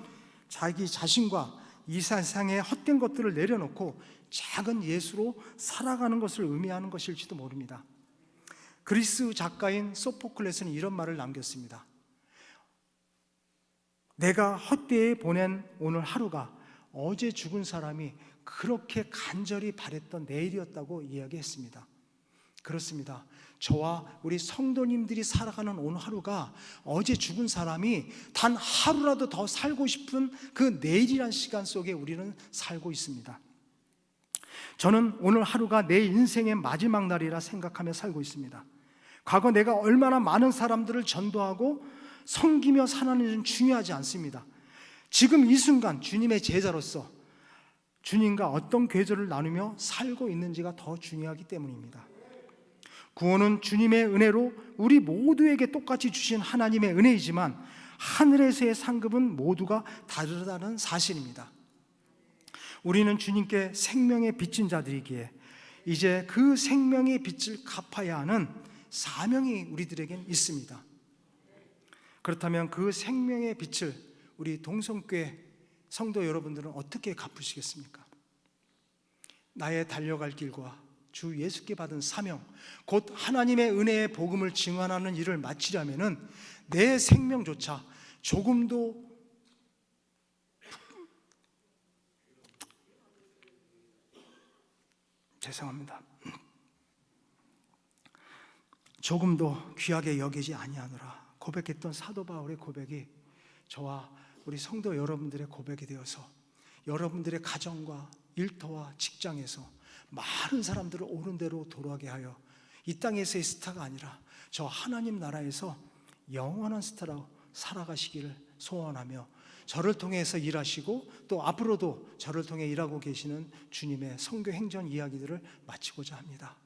자기 자신과 이 세상의 헛된 것들을 내려놓고 작은 예수로 살아가는 것을 의미하는 것일지도 모릅니다. 그리스 작가인 소포클레스는 이런 말을 남겼습니다. 내가 헛되이 보낸 오늘 하루가 어제 죽은 사람이 그렇게 간절히 바랬던 내일이었다고 이야기했습니다. 그렇습니다. 저와 우리 성도님들이 살아가는 오늘 하루가 어제 죽은 사람이 단 하루라도 더 살고 싶은 그 내일이란 시간 속에 우리는 살고 있습니다. 저는 오늘 하루가 내 인생의 마지막 날이라 생각하며 살고 있습니다. 과거 내가 얼마나 많은 사람들을 전도하고 섬기며 사는지는 중요하지 않습니다. 지금 이 순간 주님의 제자로서 주님과 어떤 계절을 나누며 살고 있는지가 더 중요하기 때문입니다. 구원은 주님의 은혜로 우리 모두에게 똑같이 주신 하나님의 은혜이지만 하늘에서의 상급은 모두가 다르다는 사실입니다. 우리는 주님께 생명의 빚진 자들이기에 이제 그 생명의 빚을 갚아야 하는 사명이 우리들에겐 있습니다. 그렇다면 그 생명의 빚을 우리 동성교회 성도 여러분들은 어떻게 갚으시겠습니까? 나의 달려갈 길과 주 예수께 받은 사명, 곧 하나님의 은혜의 복음을 증언하는 일을 마치려면은 내 생명조차 조금도 조금도 귀하게 여기지 아니하노라 고백했던 사도 바울의 고백이 저와 우리 성도 여러분들의 고백이 되어서 여러분들의 가정과 일터와 직장에서 많은 사람들을 옳은 대로 돌아가게 하여 이 땅에서의 스타가 아니라 저 하나님 나라에서 영원한 스타로 살아가시기를 소원하며 저를 통해서 일하시고 또 앞으로도 저를 통해 일하고 계시는 주님의 선교 행전 이야기들을 마치고자 합니다.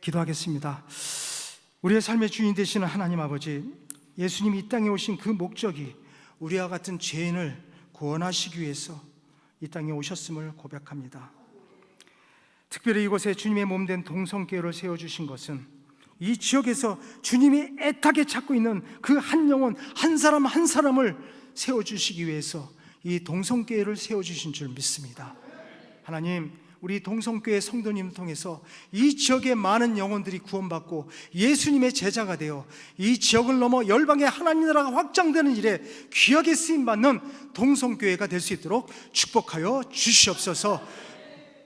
기도하겠습니다. 우리의 삶의 주인 되시는 하나님 아버지, 예수님이 이 땅에 오신 그 목적이 우리와 같은 죄인을 구원하시기 위해서 이 땅에 오셨음을 고백합니다. 특별히 이곳에 주님의 몸된 동성교회를 세워주신 것은 이 지역에서 주님이 애타게 찾고 있는 그 한 영혼 한 사람 한 사람을 세워주시기 위해서 이 동성교회를 세워주신 줄 믿습니다. 하나님, 우리 동성교회 성도님을 통해서 이 지역의 많은 영혼들이 구원받고 예수님의 제자가 되어 이 지역을 넘어 열방의 하나님 나라가 확장되는 일에 귀하게 쓰임받는 동성교회가 될 수 있도록 축복하여 주시옵소서.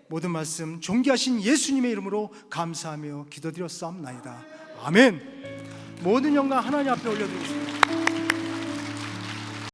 모든 말씀 존귀하신 예수님의 이름으로 감사하며 기도드렸사옵나이다. 아멘. 모든 영광 하나님 앞에 올려드리겠습니다.